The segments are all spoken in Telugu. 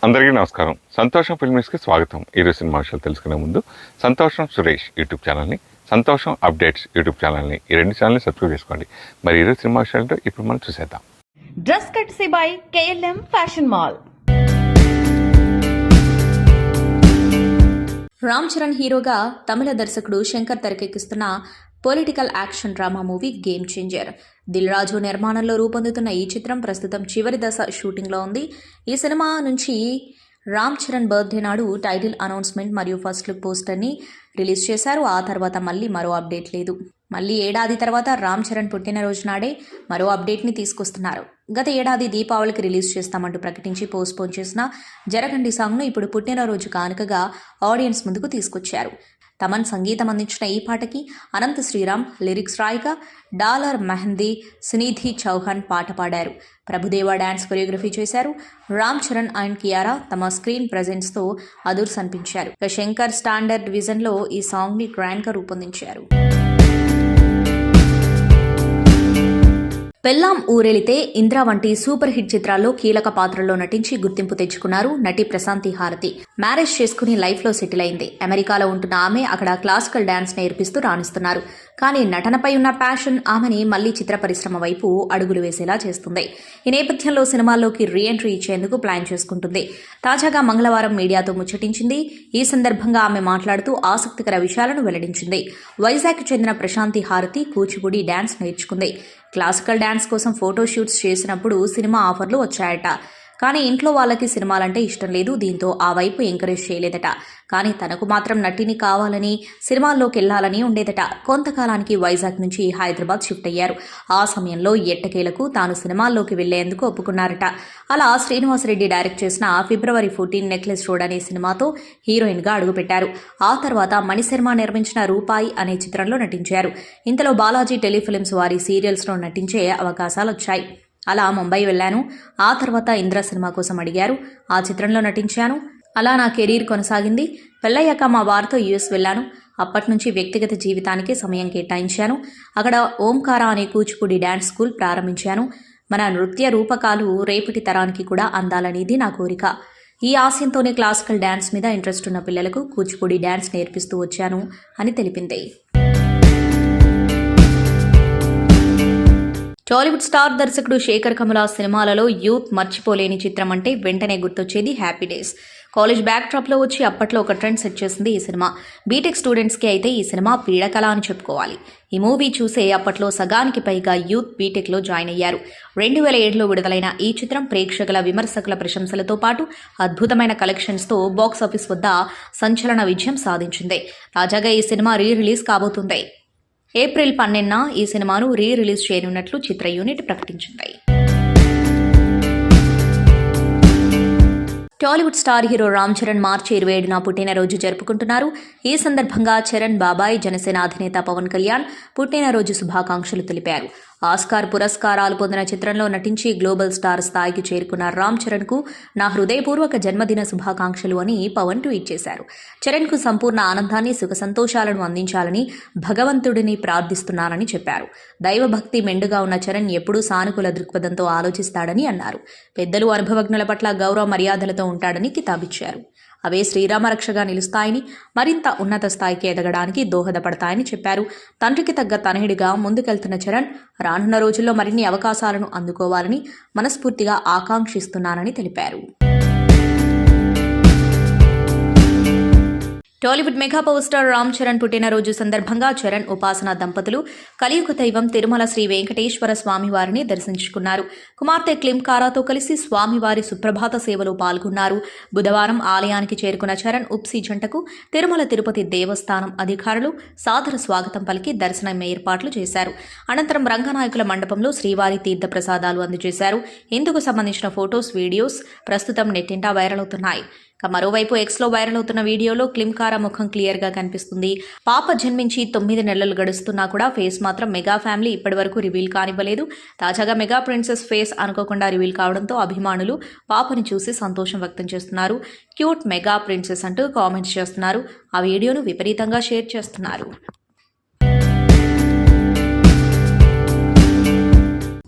అందరికీ నమస్కారం. సంతోషం ఫిల్మ్స్కి స్వాగతం. ఈరోజు సినిమా విషయాలు తెలుసుకునే ముందు సంతోషం సురేష్ యూట్యూబ్ ఛానల్ని, సంతోషం అప్డేట్స్ యూట్యూబ్ ఛానల్ని, ఈ రెండు ఛానల్ని సబ్స్క్రైబ్ చేసుకోండి. మరి ఈరోజు సినిమా విషయాలు ఇప్పుడు మనం చూసేద్దాం. Dress courtesy by KLM fashion mall. Ram Charan హీరోగా తమిళ దర్శకుడు శంకర్ తెరకెక్కిస్తున్న political action drama movie game changer. Dil Raju నిర్మాణంలో రూపొందుతున్న ఈ చిత్రం ప్రస్తుతం చివరి దశ షూటింగ్లో ఉంది. ఈ సినిమా నుంచి రామ్ చరణ్ బర్త్డే నాడు టైటిల్ అనౌన్స్మెంట్ మరియు ఫస్ట్ లుక్ పోస్టర్ని రిలీజ్ చేశారు. ఆ తర్వాత మళ్ళీ మరో అప్డేట్ లేదు. మళ్ళీ ఏడాది తర్వాత రామ్ చరణ్ పుట్టినరోజు నాడే మరో అప్డేట్ని తీసుకొస్తున్నారు. గత ఏడాది దీపావళికి రిలీజ్ చేస్తామంటూ ప్రకటించి పోస్ట్పోన్ చేసిన జరగండి సాంగ్ను ఇప్పుడు పుట్టినరోజు కానుకగా ఆడియన్స్ ముందుకు తీసుకొచ్చారు. తమన్ సంగీతం అందించిన ఈ పాటకి అనంత శ్రీరామ్ లిరిక్స్ రాయగా డాలర్ మెహందీ సునిధి చౌహాన్ పాట పాడారు. ప్రభుదేవా డ్యాన్స్ కొరియోగ్రఫీ చేశారు. రామ్ చరణ్ అండ్ కియారా తమ స్క్రీన్ ప్రెజెన్స్తో అదుర్స్ అనిపించారు. శంకర్ స్టాండర్డ్ విజన్లో ఈ సాంగ్ని గ్రాండ్గా రూపొందించారు. పెల్లాం ఊరెళితే ఇంద్ర వంటి సూపర్ హిట్ చిత్రాల్లో కీలక పాత్రల్లో నటించి గుర్తింపు తెచ్చుకున్నారు నటి ప్రశాంతి హారతి. మ్యారేజ్ చేసుకుని లైఫ్లో సెటిల్ అయింది. అమెరికాలో ఉంటున్న ఆమె అక్కడ క్లాసికల్ డాన్స్ నేర్పిస్తూ రాణిస్తున్నారు. కానీ నటనపై ఉన్న ప్యాషన్ ఆమెని మళ్లీ చిత్ర పరిశ్రమ వైపు అడుగులు వేసేలా చేస్తుంది. ఈ నేపథ్యంలో సినిమాల్లోకి రీఎంట్రీ ఇచ్చేందుకు ప్లాన్ చేసుకుంటుంది. తాజాగా మంగళవారం మీడియాతో ముచ్చటించింది. ఈ సందర్భంగా ఆమె మాట్లాడుతూ ఆసక్తికర విషయాలను వెల్లడించింది. వైజాగ్కు చెందిన ప్రశాంతి హారతి కూచిపూడి డాన్స్ నేర్చుకుంది. క్లాసికల్ డాన్స్ కోసం ఫోటో షూట్స్ చేసినప్పుడు సినిమా ఆఫర్లు వచ్చాయట. కానీ ఇంట్లో వాళ్ళకి సినిమాలంటే ఇష్టం లేదు. దీంతో ఆ వైపు ఎంకరేజ్ చేయలేదట. కానీ తనకు మాత్రం నటిని కావాలని, సినిమాల్లోకి వెళ్లాలని ఉండేదట. కొంతకాలానికి వైజాగ్ నుంచి హైదరాబాద్ షిఫ్ట్ అయ్యారు. ఆ సమయంలో ఎట్టకేలకు తాను సినిమాల్లోకి వెళ్లేందుకు ఒప్పుకున్నారట. అలా శ్రీనివాసరెడ్డి డైరెక్ట్ చేసిన February 14 నెక్లెస్ రోడ్ అనే సినిమాతో హీరోయిన్గా అడుగుపెట్టారు. ఆ తర్వాత మణిశర్మ నిర్మించిన రూపాయి అనే చిత్రంలో నటించారు. ఇంతలో బాలాజీ టెలిఫిలిమ్స్ వారి సీరియల్స్లో నటించే అవకాశాలు వచ్చాయి. అలా ముంబై వెళ్ళాను. ఆ తర్వాత ఇంద్ర సినిమా కోసం అడిగారు. ఆ చిత్రంలో నటించాను. అలా నా కెరీర్ కొనసాగింది. పెళ్ళయ్యాక మా వారితో US వెళ్ళాను. అప్పటి నుంచి వ్యక్తిగత జీవితానికి సమయం కేటాయించాను. అక్కడ ఓంకార అనే కూచిపూడి డ్యాన్స్ స్కూల్ ప్రారంభించాను. మన నృత్య రూపకాలు రేపటి తరానికి కూడా అందాలనేది నా కోరిక. ఈ ఆశయంతోనే క్లాసికల్ డ్యాన్స్ మీద ఇంట్రెస్ట్ ఉన్న పిల్లలకు కూచిపూడి డ్యాన్స్ నేర్పిస్తూ వచ్చాను అని తెలిపింది. టాలీవుడ్ స్టార్ దర్శకుడు శేఖర్ కమల సినిమాలలో యూత్ మర్చిపోలేని చిత్రం అంటే వెంటనే గుర్తొచ్చేది హ్యాపీ డేస్. కాలేజ్ బ్యాక్డ్రాప్లో వచ్చి అప్పట్లో ఒక ట్రెండ్ సెట్ చేసింది ఈ సినిమా. బీటెక్ స్టూడెంట్స్కి అయితే ఈ సినిమా పీడకల అని చెప్పుకోవాలి. ఈ మూవీ చూసే అప్పట్లో సగానికి పైగా యూత్ బీటెక్లో జాయిన్ అయ్యారు. 2007లో విడుదలైన ఈ చిత్రం ప్రేక్షకుల విమర్శకుల ప్రశంసలతో పాటు అద్భుతమైన కలెక్షన్స్తో బాక్సాఫీస్ వద్ద సంచలన విజయం సాధించింది. తాజాగా ఈ సినిమా రిలీజ్ కాబోతుంది. ఏప్రిల్ 12న ఈ సినిమాను రిలీజ్ చేయనున్నట్లు చిత్ర యూనిట్ ప్రకటించింది. టాలీవుడ్ స్టార్ హీరో రామ్ చరణ్ మార్చి 27న పుట్టినరోజు జరుపుకుంటున్నారు. ఈ సందర్భంగా చరణ్ బాబాయ్, జనసేన అధినేత పవన్ కళ్యాణ్ పుట్టినరోజు శుభాకాంక్షలు తెలిపారు. ఆస్కార్ పురస్కారాలు పొందిన చిత్రంలో నటించి గ్లోబల్ స్టార్ స్థాయికి చేరుకున్న రామ్ చరణ్కు నా హృదయపూర్వక జన్మదిన శుభాకాంక్షలు అని పవన్ ట్వీట్ చేశారు. చరణ్కు సంపూర్ణ ఆనందాన్ని, సుఖ సంతోషాలను అందించాలని భగవంతుడిని ప్రార్థిస్తున్నానని చెప్పారు. దైవభక్తి మెండుగా ఉన్న చరణ్ ఎప్పుడూ సానుకూల దృక్పథంతో ఆలోచిస్తాడని అన్నారు. పెద్దలు, అనుభవజ్ఞుల పట్ల గౌరవ మర్యాదలతో ఉంటాడని కితాబిచ్చారు. అవే శ్రీరామరక్షగా నిలుస్తాయని, మరింత ఉన్నత స్థాయికి ఎదగడానికి దోహదపడతాయని చెప్పారు. తండ్రికి తగ్గ తనయుడిగా ముందుకెళ్తున్న చరణ్ రానున్న రోజుల్లో మరిన్ని అవకాశాలను అందుకోవాలని మనస్ఫూర్తిగా ఆకాంక్షిస్తున్నానని తెలిపారు. Tollywood mega power star Ram Charan పుట్టినరోజు సందర్భంగా చరణ్ ఉపాసన దంపతులు కలియుగ దైవం తిరుమల శ్రీ వెంకటేశ్వర స్వామివారిని దర్శించుకున్నారు. కుమార్తె క్లింకారాతో కలిసి స్వామివారి సుప్రభాత సేవలో పాల్గొన్నారు. బుధవారం ఆలయానికి చేరుకున్న చరణ్ ఉప్సి జంటకు తిరుమల తిరుపతి దేవస్థానం అధికారులు సాదర స్వాగతం పలికి దర్శనం ఏర్పాట్లు చేశారు. అనంతరం రంగనాయకుల మండపంలో శ్రీవారి తీర్థ ప్రసాదాలు అందజేశారు. ఇందుకు సంబంధించిన ఫొటోస్, వీడియోస్ ప్రస్తుతం నెట్టింటా వైరల్ అవుతున్నాయి. మరోవైపు ఎక్స్లో వైరల్ అవుతున్న వీడియోలో క్లింకారా ముఖం క్లియర్గా కనిపిస్తుంది. పాప జన్మించి 9 నెలలు గడుస్తున్నా కూడా ఫేస్ మాత్రం మెగా ఫ్యామిలీ ఇప్పటివరకు రివీల్ కానివ్వలేదు. తాజాగా మెగా ప్రిన్సెస్ ఫేస్ అనుకోకుండా రివీల్ కావడంతో అభిమానులు పాపని చూసి సంతోషం వ్యక్తం చేస్తున్నారు. క్యూట్ మెగా ప్రిన్సెస్ అంటూ కామెంట్స్ చేస్తున్నారు. ఆ వీడియోను విపరీతంగా షేర్ చేస్తున్నారు.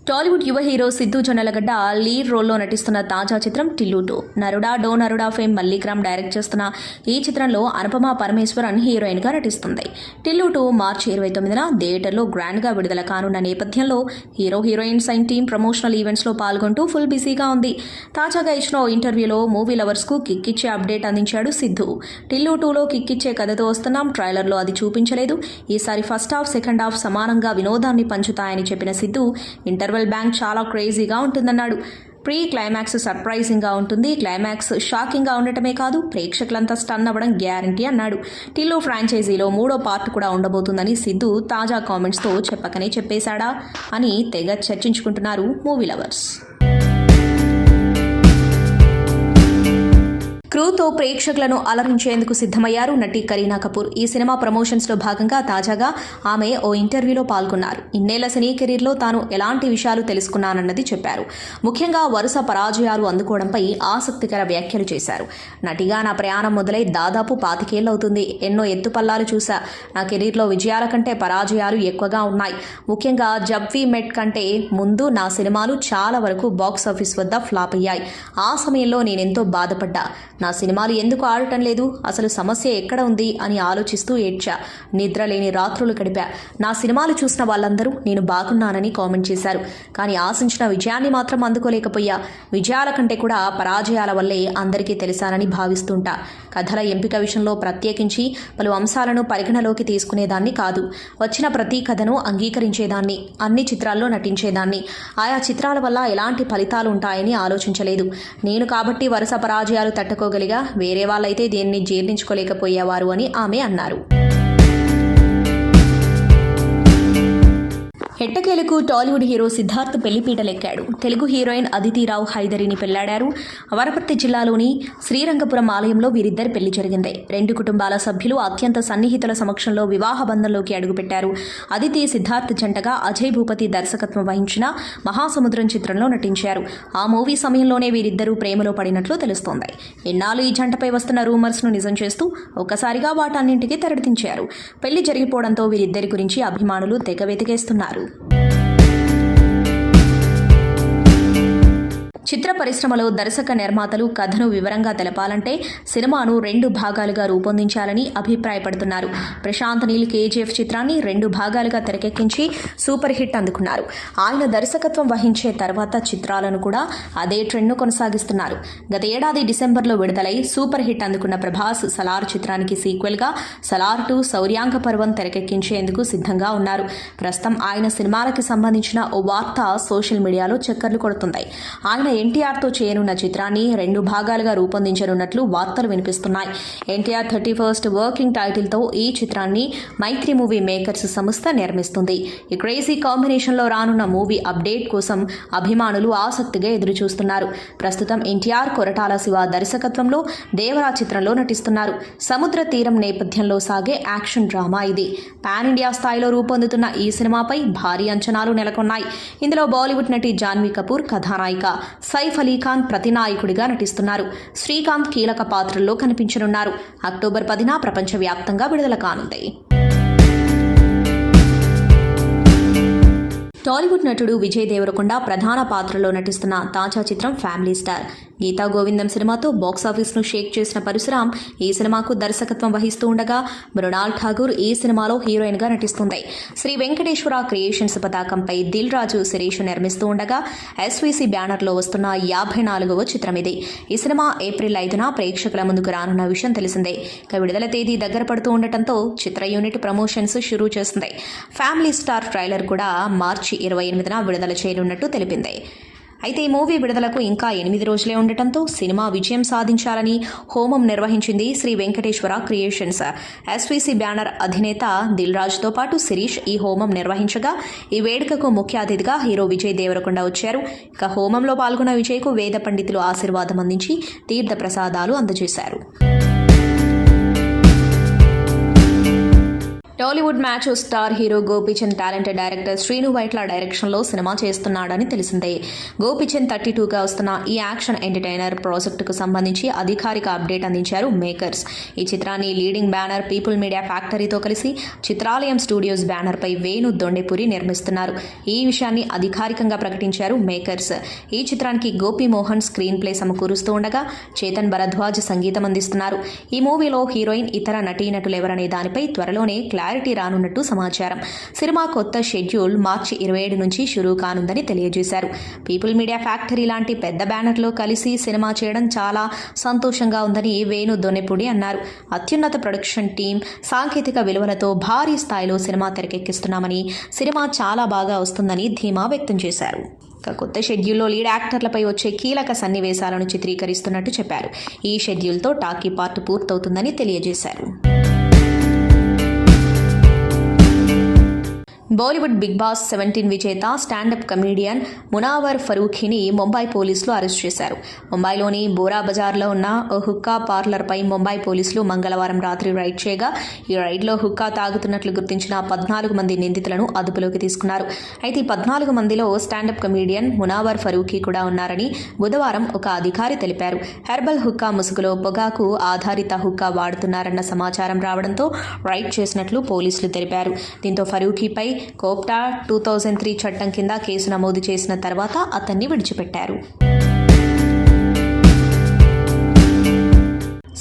టాలీవుడ్ యువ హీరో సిద్ధు జొన్నలగడ్డ లీడ్ రోల్లో నటిస్తున్న తాజా చిత్రం టిల్లు 2. నరుడా డో నరుడా ఫేమ్ మల్లీగ్రామ్ డైరెక్ట్ చేస్తున్న ఈ చిత్రంలో అనుపమ పరమేశ్వరన్ హీరోయిన్గా నటిస్తుంది. టిల్లు 2 మార్చి 29న థియేటర్లో గ్రాండ్గా విడుదల కానున్న నేపథ్యంలో హీరోయిన్ సైన్ టీమ్ ప్రమోషనల్ ఈవెంట్స్లో పాల్గొంటూ ఫుల్ బిజీగా ఉంది. తాజాగా ఇచ్చిన ఓ ఇంటర్వ్యూలో మూవీ లవర్స్కు కిక్కిచ్చే అప్డేట్ అందించాడు సిద్ధు. టిల్లు 2లో కిక్కిచ్చే కథతో వస్తున్నాం, ట్రైలర్లో అది చూపించలేదు. ఈసారి ఫస్ట్ హాఫ్ సెకండ్ హాఫ్ సమానంగా వినోదాన్ని పంచుతాయని చెప్పిన సిద్ధు ఇంటర్వెల్ బ్యాంక్ చాలా క్రేజీగా ఉంటుందన్నాడు. ప్రీ క్లైమాక్స్ సర్ప్రైజింగ్గా ఉంటుంది, క్లైమాక్స్ షాకింగ్గా ఉండటమే కాదు ప్రేక్షకులంతా స్టన్ అవ్వడం గ్యారంటీ అన్నాడు. టిల్లు ఫ్రాంచైజీలో 3వ పార్ట్ కూడా ఉండబోతుందని సిద్ధు తాజా కామెంట్స్తో చెప్పకనే చెప్పేశాడా అని తెగ చర్చించుకుంటున్నారు మూవీ లవర్స్. క్రూతో ప్రేక్షకులను అలరించేందుకు సిద్ధమయ్యారు నటి కరీనా కపూర్. ఈ సినిమా ప్రమోషన్స్లో భాగంగా తాజాగా ఆమె ఓ ఇంటర్వ్యూలో పాల్గొన్నారు. ఇన్నేళ్ల సినీ కెరీర్లో తాను ఎలాంటి విషయాలు తెలుసుకున్నానన్నది చెప్పారు. ముఖ్యంగా వరుస పరాజయాలు అందుకోవడంపై ఆసక్తికర వ్యాఖ్యలు చేశారు. నటిగా నా ప్రయాణం మొదలై దాదాపు 25 ఏళ్లవుతుంది. ఎన్నో ఎత్తుపల్లాలు చూసా. నా కెరీర్లో విజయాల కంటే పరాజయాలు ఎక్కువగా ఉన్నాయి. ముఖ్యంగా జబ్ వీ మెట్ కంటే ముందు నా సినిమాలు చాలా వరకు బాక్సాఫీస్ వద్ద ఫ్లాప్ అయ్యాయి. ఆ సమయంలో నేనెంతో బాధపడ్డా. నా సినిమాలు ఎందుకు ఆడటం లేదు, అసలు సమస్య ఎక్కడ ఉంది అని ఆలోచిస్తూ ఏడ్చా. నిద్ర లేని రాత్రులు గడిపా. నా సినిమాలు చూసిన వాళ్ళందరూ నేను బాగున్నానని కామెంట్ చేశారు. కానీ ఆశించిన విజయాన్ని మాత్రం అందుకోలేకపోయా. విజయాల కంటే కూడా పరాజయాల వల్లే అందరికీ తెలిసానని భావిస్తుంటా. కథల ఎంపిక విషయంలో ప్రత్యేకించి పలు అంశాలను పరిగణలోకి తీసుకునేదాన్ని కాదు. వచ్చిన ప్రతి కథను అంగీకరించేదాన్ని, అన్ని చిత్రాల్లో నటించేదాన్ని. ఆయా చిత్రాల వల్ల ఎలాంటి ఫలితాలు ఉంటాయని ఆలోచించలేదు. నేను కాబట్టి వరుస పరాజయాలు తట్టుకోగలిగా, వేరే వాళ్ళైతే దీన్ని జీర్ణించుకోలేకపోయేవారు అని ఆమె అన్నారు. ఎట్టకేలకు టాలీవుడ్ హీరో సిద్ధార్థ్ పెళ్లిపీటలెక్కాడు. తెలుగు హీరోయిన్ అదితిరావు హైదరిని పెళ్లాడారు. వనపర్తి జిల్లాలోని శ్రీరంగపురం ఆలయంలో వీరిద్దరి పెళ్లి జరిగింది. 2 కుటుంబాల సభ్యులు అత్యంత సన్నిహితుల సమక్షంలో వివాహ బంధంలోకి అడుగుపెట్టారు. అదితి సిద్ధార్థ్ జంటగా అజయ్ భూపతి దర్శకత్వం వహించిన మహాసముద్రం చిత్రంలో నటించారు. ఆ మూవీ సమయంలోనే వీరిద్దరూ ప్రేమలో పడినట్లు తెలుస్తోంది. ఇన్నాళ్ళు ఈ జంటపై వస్తున్న రూమర్స్ను నిజం చేస్తూ ఒక్కసారిగా వాటన్నింటికీ తెరదించారు. పెళ్లి జరిగిపోవడంతో వీరిద్దరి గురించి అభిమానులు తెగ వెతికేస్తున్నారు. చిత్ర పరిశ్రమలో దర్శక నిర్మాతలు కథను వివరంగా తెలపాలంటే సినిమాను 2 భాగాలుగా రూపొందించాలని అభిప్రాయపడుతున్నారు. ప్రశాంత్ నీల్ కేజీఎఫ్ చిత్రాన్ని 2 భాగాలుగా తెరకెక్కించి సూపర్ హిట్ అందుకున్నారు. ఆయన దర్శకత్వం వహించే తర్వాత చిత్రాలను కూడా అదే ట్రెండ్ను కొనసాగిస్తున్నారు. గత ఏడాది డిసెంబర్లో విడుదలై సూపర్ హిట్ అందుకున్న ప్రభాస్ సలార్ చిత్రానికి సీక్వెల్గా సలార్ 2 శౌర్యాంగ పర్వం తెరకెక్కించేందుకు సిద్ధంగా ఉన్నారు. ప్రస్తుతం ఆయన సినిమాలకి సంబంధించిన ఓ వార్త సోషల్ మీడియాలో చక్కర్లు కొడుతుంది. ఆయన ఎన్టీఆర్తో చేయనున్న చిత్రాన్ని 2 భాగాలుగా రూపొందించనున్నట్లు వార్తలు వినిపిస్తున్నాయి. ఎన్టీఆర్ 31st వర్కింగ్ టైటిల్తో ఈ చిత్రాన్ని మైత్రి మూవీ మేకర్స్ సంస్థ నిర్మిస్తుంది. ఈ క్రేజీ కాంబినేషన్లో రానున్న మూవీ అప్డేట్ కోసం అభిమానులు ఆసక్తిగా ఎదురుచూస్తున్నారు. ప్రస్తుతం ఎన్టీఆర్ కొరటాల శివ దర్శకత్వంలో దేవరా చిత్రంలో నటిస్తున్నారు. సముద్ర తీరం నేపథ్యంలో సాగే యాక్షన్ డ్రామా ఇది. పాన్ ఇండియా స్థాయిలో రూపొందుతున్న ఈ సినిమాపై భారీ అంచనాలు నెలకొన్నాయి. ఇందులో బాలీవుడ్ నటి జాన్వీ కపూర్ కథానాయిక, సైఫ్ అలీ ఖాన్ ప్రతినాయకుడిగా నటిస్తున్నారు. శ్రీకాంత్ కీలక పాత్రల్లో కనిపించనున్నారు. అక్టోబర్ 10న ప్రపంచవ్యాప్తంగా విడుదల కానుంది. టాలీవుడ్ నటుడు విజయ్ దేవరకొండ ప్రధాన పాత్రలో నటిస్తున్న తాజా చిత్రం ఫ్యామిలీ స్టార్. గీతా గోవిందం సినిమాతో బాక్సాఫీస్ను షేక్ చేసిన పరశురామ్ ఈ సినిమాకు దర్శకత్వం వహిస్తూ ఉండగా మృణాల్ ఠాగూర్ ఈ సినిమాలో హీరోయిన్గా నటిస్తుంది. శ్రీ వెంకటేశ్వర క్రియేషన్స్ పతాకంపై దిల్ రాజు శిరీష్ నిర్మిస్తూ ఉండగా ఎస్వీసీ బ్యానర్లో వస్తున్న 54వ చిత్రం ఇది. ఈ సినిమా ఏప్రిల్ 5న ప్రేక్షకుల ముందుకు రానున్న విషయం తెలిసిందే. ఇక విడుదల తేదీ దగ్గర పడుతూ ఉండటంతో చిత్ర యూనిట్ ప్రమోషన్స్ షురూ చేస్తుంది. ఫ్యామిలీ స్టార్ ట్రైలర్ కూడా మార్చి 28న విడుదల చేయనున్నట్టు తెలిపింది. అయితే ఈ మూవీ విడుదలకు ఇంకా 8 రోజులే ఉండటంతో సినిమా విజయం సాధించాలని హోమం నిర్వహించింది శ్రీ వెంకటేశ్వర క్రియేషన్స్. ఎస్వీసీ బ్యానర్ అధినేత దిల్ రాజుతో పాటు శిరీష్ ఈ హోమం నిర్వహించగా ఈ వేడుకకు ముఖ్య అతిథిగా హీరో విజయ్ దేవరకొండ వచ్చారు. ఇక హోమంలో పాల్గొన్న విజయ్కు వేద పండితులు ఆశీర్వాదం అందించి తీర్థ ప్రసాదాలు అందజేశారు. Tollywood match star hero Gopichand talented director Srinu Vaitla డైరెక్షన్లో సినిమా చేస్తున్నాడని తెలిసిందే. గోపీచంద్ 32గా వస్తున్న ఈ యాక్షన్ ఎంటర్టైనర్ ప్రాజెక్టుకు సంబంధించి అధికారిక అప్డేట్ అందించారు మేకర్స్. ఈ చిత్రాన్ని లీడింగ్ బ్యానర్ పీపుల్ మీడియా ఫ్యాక్టరీతో కలిసి చిత్రాలయం స్టూడియోస్ బ్యానర్పై వేణు దొండెపురి నిర్మిస్తున్నారు. ఈ విషయాన్ని అధికారికంగా ప్రకటించారు మేకర్స్. ఈ చిత్రానికి గోపి మోహన్ స్క్రీన్ ప్లే సమకూరుస్తూ ఉండగా చేతన్ భరద్వాజ్ సంగీతం అందిస్తున్నారు. ఈ మూవీలో హీరోయిన్ ఇతర నటీనటులు ఎవరనే దానిపై త్వరలోనే క్లారిటీ రానున్నట్టు సమాచారం. సినిమా కొత్త షెడ్యూల్ మార్చి 27 నుంచి షురూ కానుందని తెలియజేశారు. పీపుల్ మీడియా ఫ్యాక్టరీ లాంటి పెద్ద బ్యానర్లో కలిసి సినిమా చేయడం చాలా సంతోషంగా ఉందని వేణు దొన్నెపూడి అన్నారు. అత్యున్నత ప్రొడక్షన్ టీం, సాంకేతిక విలువలతో భారీ స్థాయిలో సినిమా తెరకెక్కిస్తున్నామని, సినిమా చాలా బాగా వస్తుందని ధీమా వ్యక్తం చేశారు. కొత్త షెడ్యూల్లో లీడ్ యాక్టర్లపై వచ్చే కీలక సన్నివేశాలను చిత్రీకరిస్తున్నట్టు చెప్పారు. ఈ షెడ్యూల్తో టాకీ పార్ట్ పూర్తవుతుందని తెలియజేశారు. బాలీవుడ్ బిగ్ బాస్ 17 విజేత స్టాండప్ కమీడియన్ మునావర్ ఫరూఖీని ముంబై పోలీసులు అరెస్ట్ చేశారు. ముంబైలోని బోరా బజార్లో ఉన్న ఓ హుక్కా పార్లర్పై ముంబై పోలీసులు మంగళవారం రాత్రి రైడ్ చేయగా ఈ రైడ్లో హుక్కా తాగుతున్నట్లు గుర్తించిన 14 మంది నిందితులను అదుపులోకి తీసుకున్నారు. అయితే ఈ 14 మందిలో స్టాండప్ కమీడియన్ మునావర్ ఫరూఖీ కూడా ఉన్నారని బుధవారం ఒక అధికారి తెలిపారు. హెర్బల్ హుక్కా ముసుగులో పొగాకు ఆధారిత హుక్కా వాడుతున్నారన్న సమాచారం రావడంతో రైడ్ చేసినట్లు పోలీసులు తెలిపారు. దీంతో ఫరూఖీపై కోప్టా 2003 చట్టం కింద కేసు నమోదు చేసిన తర్వాత అతన్ని విడిచిపెట్టారు.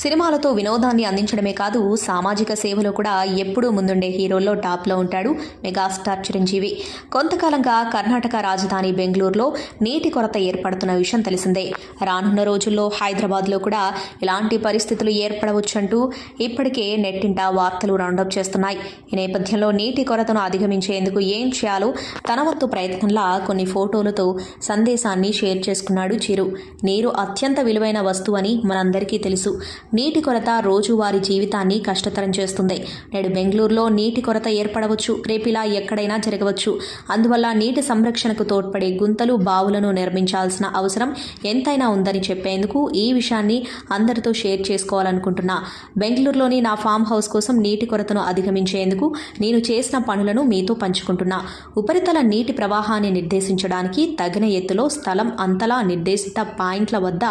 సినిమాలతో వినోదాన్ని అందించడమే కాదు, సామాజిక సేవలో కూడా ఎప్పుడూ ముందుండే హీరోల్లో టాప్లో ఉంటాడు మెగాస్టార్ చిరంజీవి. కొంతకాలంగా కర్ణాటక రాజధాని బెంగళూరులో నీటి కొరత ఏర్పడుతున్న విషయం తెలిసిందే. రానున్న రోజుల్లో హైదరాబాద్లో కూడా ఇలాంటి పరిస్థితులు ఏర్పడవచ్చంటూ ఇప్పటికే నెట్టింట వార్తలు రౌండప్ చేస్తున్నాయి. ఈ నేపథ్యంలో నీటి కొరతను అధిగమించేందుకు ఏం చేయాలో తన వంతు ప్రయత్నంలా కొన్ని ఫోటోలతో సందేశాన్ని షేర్ చేసుకున్నాడు చిరు. నీరు అత్యంత విలువైన వస్తువు అని మనందరికీ తెలుసు. నీటి కొరత రోజువారీ జీవితాన్ని కష్టతరం చేస్తుంది. నేడు బెంగళూరులో నీటి కొరత ఏర్పడవచ్చు, రేపిలా ఎక్కడైనా జరగవచ్చు. అందువల్ల నీటి సంరక్షణకు తోడ్పడే గుంతలు, బావులను నిర్మించాల్సిన అవసరం ఎంతైనా ఉందని చెప్పేందుకు ఈ విషయాన్ని అందరితో షేర్ చేసుకోవాలనుకుంటున్నా. బెంగళూరులోని నా ఫామ్ హౌస్ కోసం నీటి కొరతను అధిగమించేందుకు నేను చేసిన పనులను మీతో పంచుకుంటున్నా. ఉపరితల నీటి ప్రవాహాన్ని నిర్దేశించడానికి తగిన ఎత్తులో స్థలం అంతలా నిర్దేశిత పాయింట్ల వద్ద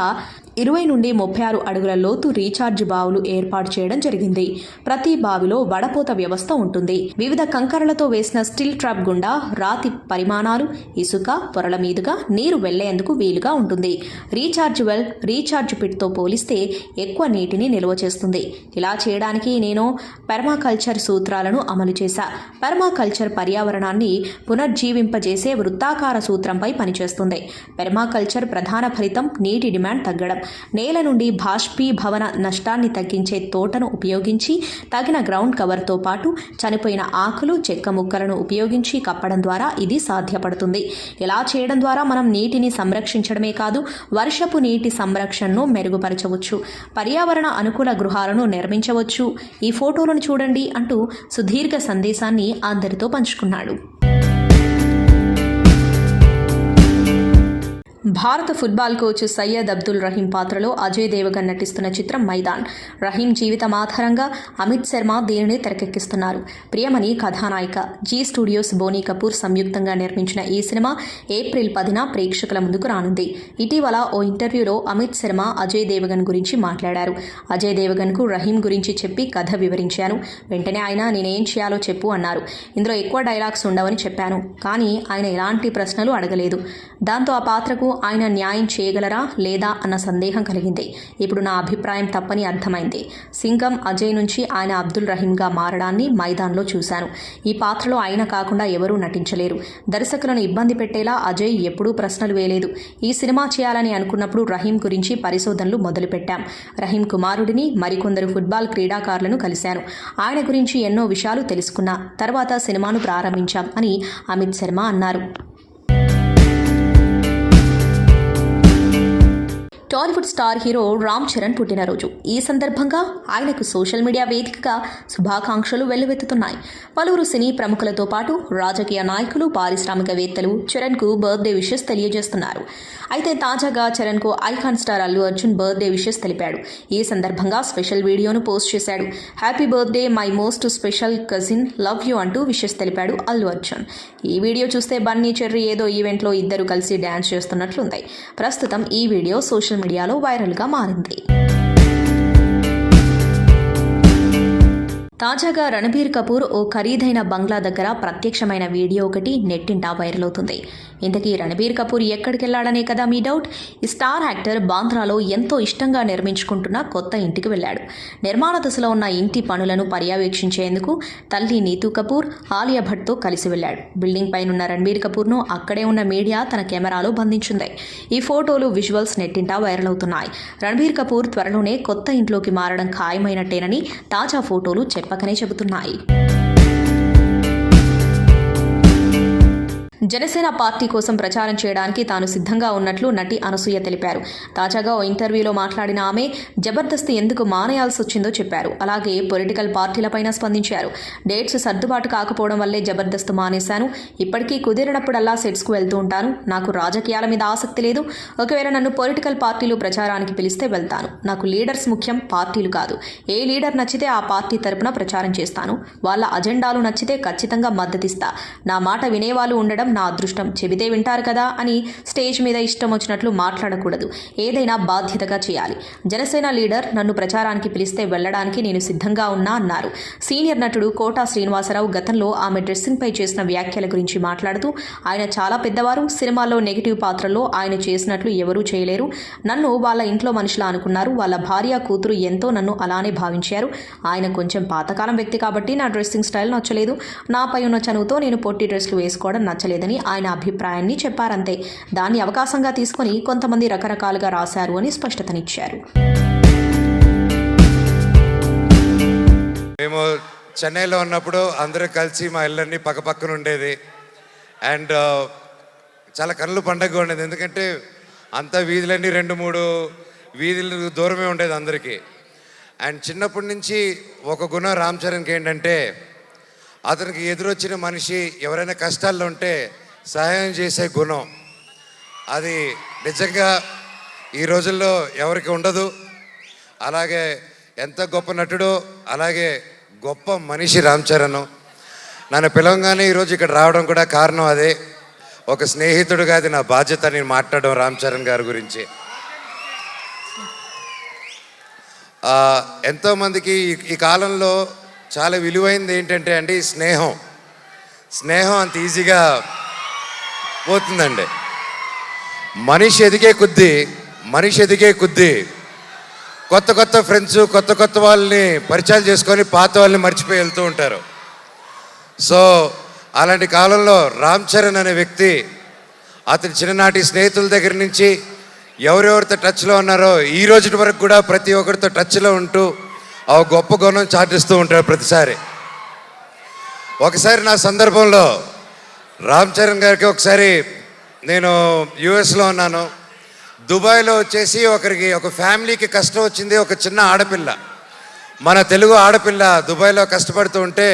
20 నుండి 36 అడుగుల లోతు రీఛార్జ్ బావులు ఏర్పాటు చేయడం జరిగింది. ప్రతి బావిలో వడపోత వ్యవస్థ ఉంటుంది. వివిధ కంకరలతో వేసిన స్టీల్ ట్రాప్ గుండా రాతి పరిమాణాలు, ఇసుక పొరల మీదుగా నీరు వెళ్లేందుకు వీలుగా ఉంటుంది. రీఛార్జ్ వెల్ రీఛార్జ్ పిట్తో పోలిస్తే ఎక్కువ నీటిని నిల్వ చేస్తుంది. ఇలా చేయడానికి నేను పెర్మాకల్చర్ సూత్రాలను అమలు చేశా. పెర్మాకల్చర్ పర్యావరణాన్ని పునర్జీవింపజేసే వృత్తాకార సూత్రంపై పనిచేస్తుంది. పెర్మాకల్చర్ ప్రధాన ఫలితం నీటి డిమాండ్ తగ్గడం. నేల నుండి బాష్పీభవన నష్టాన్ని తగ్గించే తోటను ఉపయోగించి తగిన గ్రౌండ్ కవర్తో పాటు చనిపోయిన ఆకులు, చెక్క ముక్కలను ఉపయోగించి కప్పడం ద్వారా ఇది సాధ్యపడుతుంది. ఇలా చేయడం ద్వారా మనం నీటిని సంరక్షించడమే కాదు, వర్షపు నీటి సంరక్షణను మెరుగుపరచవచ్చు, పర్యావరణ అనుకూల గృహాలను నిర్మించవచ్చు. ఈ ఫోటోలను చూడండి అంటూ సుదీర్ఘ సందేశాన్ని అందరితో పంచుకున్నాడు. భారత ఫుట్బాల్ కోచ్ సయ్యద్ అబ్దుల్ రహీం పాత్రలో అజయ్ దేవగన్ నటిస్తున్న చిత్రం మైదాన్. రహీం జీవితం ఆధారంగా అమిత్ శర్మ దీనిని తెరకెక్కిస్తున్నారు. ప్రియమణి కథానాయిక. జీ స్టూడియోస్, బోనీ కపూర్ సంయుక్తంగా నిర్మించిన ఈ సినిమా ఏప్రిల్ 10న ప్రేక్షకుల ముందుకు రానుంది. ఇటీవల ఓ ఇంటర్వ్యూలో అమిత్ శర్మ అజయ్ దేవగన్ గురించి మాట్లాడారు. అజయ్ దేవగన్కు రహీం గురించి చెప్పి కథ వివరించాను. వెంటనే ఆయన నేనేం చేయాలో చెప్పు అన్నారు. ఇందులో ఎక్కువ డైలాగ్స్ ఉండవని చెప్పాను, కానీ ఆయన ఎలాంటి ప్రశ్నలు అడగలేదు. దాంతో ఆ పాత్రకు ఆయన న్యాయం చేయగలరా లేదా అన్న సందేహం కలిగింది. ఇప్పుడు నా అభిప్రాయం తప్పని అర్థమైంది. సింగం అజయ్ నుంచి ఆయన అబ్దుల్ రహీంగా మారడాన్ని మైదాన్లో చూశాను. ఈ పాత్రలో ఆయన కాకుండా ఎవరూ నటించలేరు. దర్శకులను ఇబ్బంది పెట్టేలా అజయ్ ఎప్పుడూ ప్రశ్నలు వేయలేదు. ఈ సినిమా చేయాలని అనుకున్నప్పుడు రహీం గురించి పరిశోధనలు మొదలుపెట్టాం. రహీం కుమారుడిని, మరికొందరు ఫుట్బాల్ క్రీడాకారులను కలిశాను. ఆయన గురించి ఎన్నో విషయాలు తెలుసుకున్నా. తర్వాత సినిమాను ప్రారంభించాం అని అమిత్ శర్మ అన్నారు. టాలీవుడ్ స్టార్ హీరో రామ్ చరణ్ పుట్టినరోజు. ఈ సందర్భంగా ఆయనకు సోషల్ మీడియా వేదికగా శుభాకాంక్షలు వెల్లువెత్తుతున్నాయి. పలువురు సినీ ప్రముఖులతో పాటు రాజకీయ నాయకులు, పారిశ్రామికవేత్తలు చరణ్కు బర్త్డే విషెస్ తెలియజేస్తున్నారు. అయితే తాజాగా చరణ్కు icon star Allu Arjun birthday wishes తెలిపాడు. ఈ సందర్భంగా స్పెషల్ వీడియోను పోస్ట్ చేశాడు. Happy birthday my most special cousin, love you అంటూ విషెస్ తెలిపాడు అల్లు అర్జున్. ఈ వీడియో చూస్తే బన్నీ, చెర్రీ ఏదో ఈవెంట్లో ఇద్దరు కలిసి డ్యాన్స్ చేస్తున్నట్లుంది. ప్రస్తుతం ఈ వీడియో సోషల్ మీడియాలో వైరల్గా మారింది. తాజాగా రణబీర్ కపూర్ ఓ ఖరీదైన బంగ్లా దగ్గర ప్రత్యక్షమైన వీడియో ఒకటి నెట్టింటా వైరల్ అవుతుంది. ఇంతకీ రణబీర్ కపూర్ ఎక్కడికెళ్లాడనే కదా మీ డౌట్. ఈ స్టార్ యాక్టర్ బాంద్రాలో ఎంతో ఇష్టంగా నిర్మించుకుంటున్న కొత్త ఇంటికి వెళ్ళాడు. నిర్మాణ దశలో ఉన్న ఇంటి పనులను పర్యవేక్షించేందుకు తల్లి నీతూ కపూర్, ఆలియా భట్తో కలిసి వెళ్ళాడు. బిల్డింగ్ పైనున్న రణబీర్ కపూర్ను అక్కడే ఉన్న మీడియా తన కెమెరాలో బంధించింది. ఈ ఫోటోలు, విజువల్స్ నెట్టింటా వైరల్ అవుతున్నాయి. రణబీర్ కపూర్ త్వరలోనే కొత్త ఇంట్లోకి మారడం ఖాయమైనట్టేనని తాజా ఫోటోలు చెప్పకనే చెబుతున్నాయి. జనసేన పార్టీ కోసం ప్రచారం చేయడానికి తాను సిద్ధంగా ఉన్నట్లు నటి అనసూయ తెలిపారు. తాజాగా ఓ ఇంటర్వ్యూలో మాట్లాడిన ఆమె జబర్దస్త్ ఎందుకు మానేయాల్సి వచ్చిందో చెప్పారు. అలాగే పొలిటికల్ పార్టీలపైన స్పందించారు. డేట్స్ సర్దుబాటు కాకపోవడం వల్లే జబర్దస్త్ మానేశాను. ఇప్పటికీ కుదిరినప్పుడల్లా సెట్స్కు వెళ్తూ ఉంటాను. నాకు రాజకీయాల మీద ఆసక్తి లేదు. ఒకవేళ నన్ను పొలిటికల్ పార్టీలు ప్రచారానికి పిలిస్తే వెళ్తాను. నాకు లీడర్స్ ముఖ్యం, పార్టీలు కాదు. ఏ లీడర్ నచ్చితే ఆ పార్టీ తరపున ప్రచారం చేస్తాను. వాళ్ళ అజెండాలు నచ్చితే ఖచ్చితంగా మద్దతిస్తా. నా మాట వినేవాళ్ళు ఉండడం నా అదృష్టం. చెబితే వింటారు కదా అని స్టేజ్ మీద ఇష్టం వచ్చినట్లు మాట్లాడకూడదు. ఏదైనా బాధ్యతగా చేయాలి. జనసేన లీడర్ నన్ను ప్రచారానికి పిలిస్తే వెళ్లడానికి నేను సిద్ధంగా ఉన్నా అన్నారు. సీనియర్ నటుడు కోటా శ్రీనివాసరావు గతంలో ఆమె డ్రెస్సింగ్ పై చేసిన వ్యాఖ్యల గురించి మాట్లాడుతూ, ఆయన చాలా పెద్దవారు, సినిమాల్లో నెగిటివ్ పాత్రల్లో ఆయన చేసినట్లు ఎవరూ చేయలేరు. నన్ను వాళ్ళ ఇంట్లో మనిషిలా అనుకున్నారు. వాళ్ళ భార్య, కూతురు ఎంతో నన్ను అలానే భావించారు. ఆయన కొంచెం పాతకాలం వ్యక్తి కాబట్టి నా డ్రెస్సింగ్ స్టైల్ నచ్చలేదు. నాపై ఉన్న చనువుతో నేను పొట్టి డ్రెస్లు వేసుకోవడం నచ్చలేదు అని ఆయన అభిప్రాయాన్ని చెప్పారంతే. దాన్ని అవకాశంగా తీసుకుని కొంతమంది రకరకాలుగా రాశారు అని స్పష్టతనిచ్చారు. మేము చెన్నైలో ఉన్నప్పుడు అందరూ కలిసి మా ఇళ్ళన్నీ పక్కపక్కన ఉండేది. అండ్ చాలా కళ్ళు పండగగా ఉండేది. ఎందుకంటే అంతా వీధులన్నీ 2-3 వీధులు దూరమే ఉండేది అందరికీ. అండ్ చిన్నప్పటి నుంచి ఒక గుణం రామ్ చరణ్కి ఏంటంటే, అతనికి ఎదురొచ్చిన మనిషి ఎవరైనా కష్టాల్లో ఉంటే సహాయం చేసే గుణం. అది నిజంగా ఈ రోజుల్లో ఎవరికి ఉండదు. అలాగే ఎంత గొప్ప నటుడో అలాగే గొప్ప మనిషి రామ్ చరణ్. నన్ను పిలవగానే ఈరోజు ఇక్కడ రావడం కూడా కారణం అదే. ఒక స్నేహితుడిగా అది నా బాధ్యత నేను మాట్లాడడం రామ్ చరణ్ గారి గురించి. ఎంతోమందికి ఈ కాలంలో చాలా విలువైనది ఏంటంటే అండి స్నేహం. స్నేహం అంత ఈజీగా పోతుందండి. మనిషి ఎదిగే కొద్దీ కొత్త కొత్త ఫ్రెండ్స్, కొత్త కొత్త వాళ్ళని పరిచయాలు చేసుకొని పాత వాళ్ళని మర్చిపోయి వెళ్తూ ఉంటారు. సో అలాంటి కాలంలో రామ్ చరణ్ అనే వ్యక్తి అతని చిన్ననాటి స్నేహితుల దగ్గర నుంచి ఎవరెవరితో టచ్లో ఉన్నారో ఈ రోజు వరకు కూడా ప్రతి ఒక్కరితో టచ్లో ఉంటూ ఆ గొప్ప గుణం చాటిస్తూ ఉంటాడు ప్రతిసారి. ఒకసారి నా సందర్భంలో రామ్ చరణ్ గారికి ఒకసారి నేను యుఎస్లో ఉన్నాను. దుబాయ్లో వచ్చేసి ఒక ఫ్యామిలీకి కష్టం వచ్చింది. ఒక చిన్న ఆడపిల్ల, మన తెలుగు ఆడపిల్ల దుబాయ్లో కష్టపడుతూ ఉంటే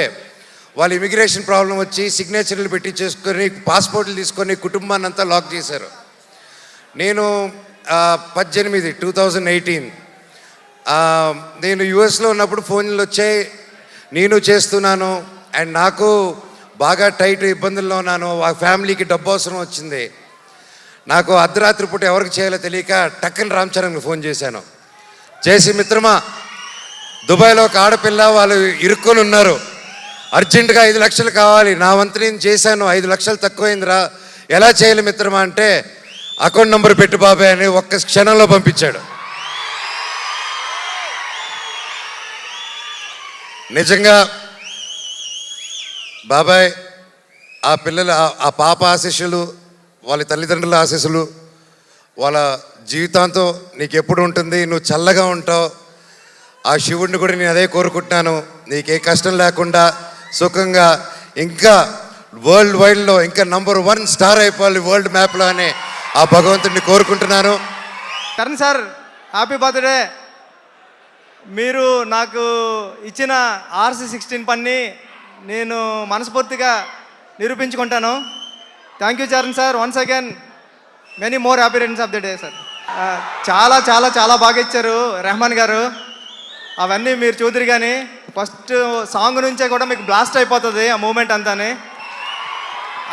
వాళ్ళు ఇమిగ్రేషన్ ప్రాబ్లం వచ్చి సిగ్నేచర్లు పెట్టి చేసుకొని పాస్పోర్ట్లు తీసుకొని కుటుంబాన్ని అంతా లాక్ చేశారు. నేను 2018 నేను యుఎస్లో ఉన్నప్పుడు ఫోన్లు వచ్చాయి. నేను చేస్తున్నాను అండ్ నాకు బాగా టైట్ ఇబ్బందుల్లో ఉన్నాను. ఆ ఫ్యామిలీకి డబ్బు అవసరం వచ్చింది. నాకు అర్ధరాత్రి పూట ఎవరికి చేయాలో తెలియక టక్కని రామ్ చరణ్కి ఫోన్ చేశాను. చేసి, మిత్రమా, దుబాయ్లో ఒక ఆడపిల్ల వాళ్ళు ఇరుక్కొని ఉన్నారు, అర్జెంటుగా 5 లక్షలు కావాలి. నా వంతు నేను చేశాను, 5 లక్షలు తక్కువైందిరా, ఎలా చేయాలి మిత్రమా అంటే, అకౌంట్ నెంబర్ పెట్టు బాబాయ్ అని ఒక్క క్షణంలో పంపించాడు. నిజంగా బాబాయ్ ఆ పిల్లల ఆ పాప ఆశీస్సులు, వాళ్ళ తల్లిదండ్రుల ఆశీస్సులు వాళ్ళ జీవితాంతం నీకు ఎప్పుడు ఉంటుంది. నువ్వు చల్లగా ఉంటావు. ఆ శివుడిని కూడా నేను అదే కోరుకుంటున్నాను. నీకు ఏ కష్టం లేకుండా సుఖంగా ఇంకా వరల్డ్ వైడ్లో ఇంకా నంబర్ 1 స్టార్ అయిపోవాలి వరల్డ్ మ్యాప్లో అని ఆ భగవంతుడిని కోరుకుంటున్నాను. Karan sir happy birthday. మీరు నాకు ఇచ్చిన RC16 పని నేను మనస్ఫూర్తిగా నిరూపించుకుంటాను. Thank you Charan sir. Once again many more happy returns of the day sir. చాలా చాలా చాలా బాగా ఇచ్చారు రెహమాన్ గారు. అవన్నీ మీరు చూద్దరు కానీ ఫస్ట్ సాంగ్ నుంచే కూడా మీకు బ్లాస్ట్ అయిపోతుంది ఆ మూమెంట్ అంతానే.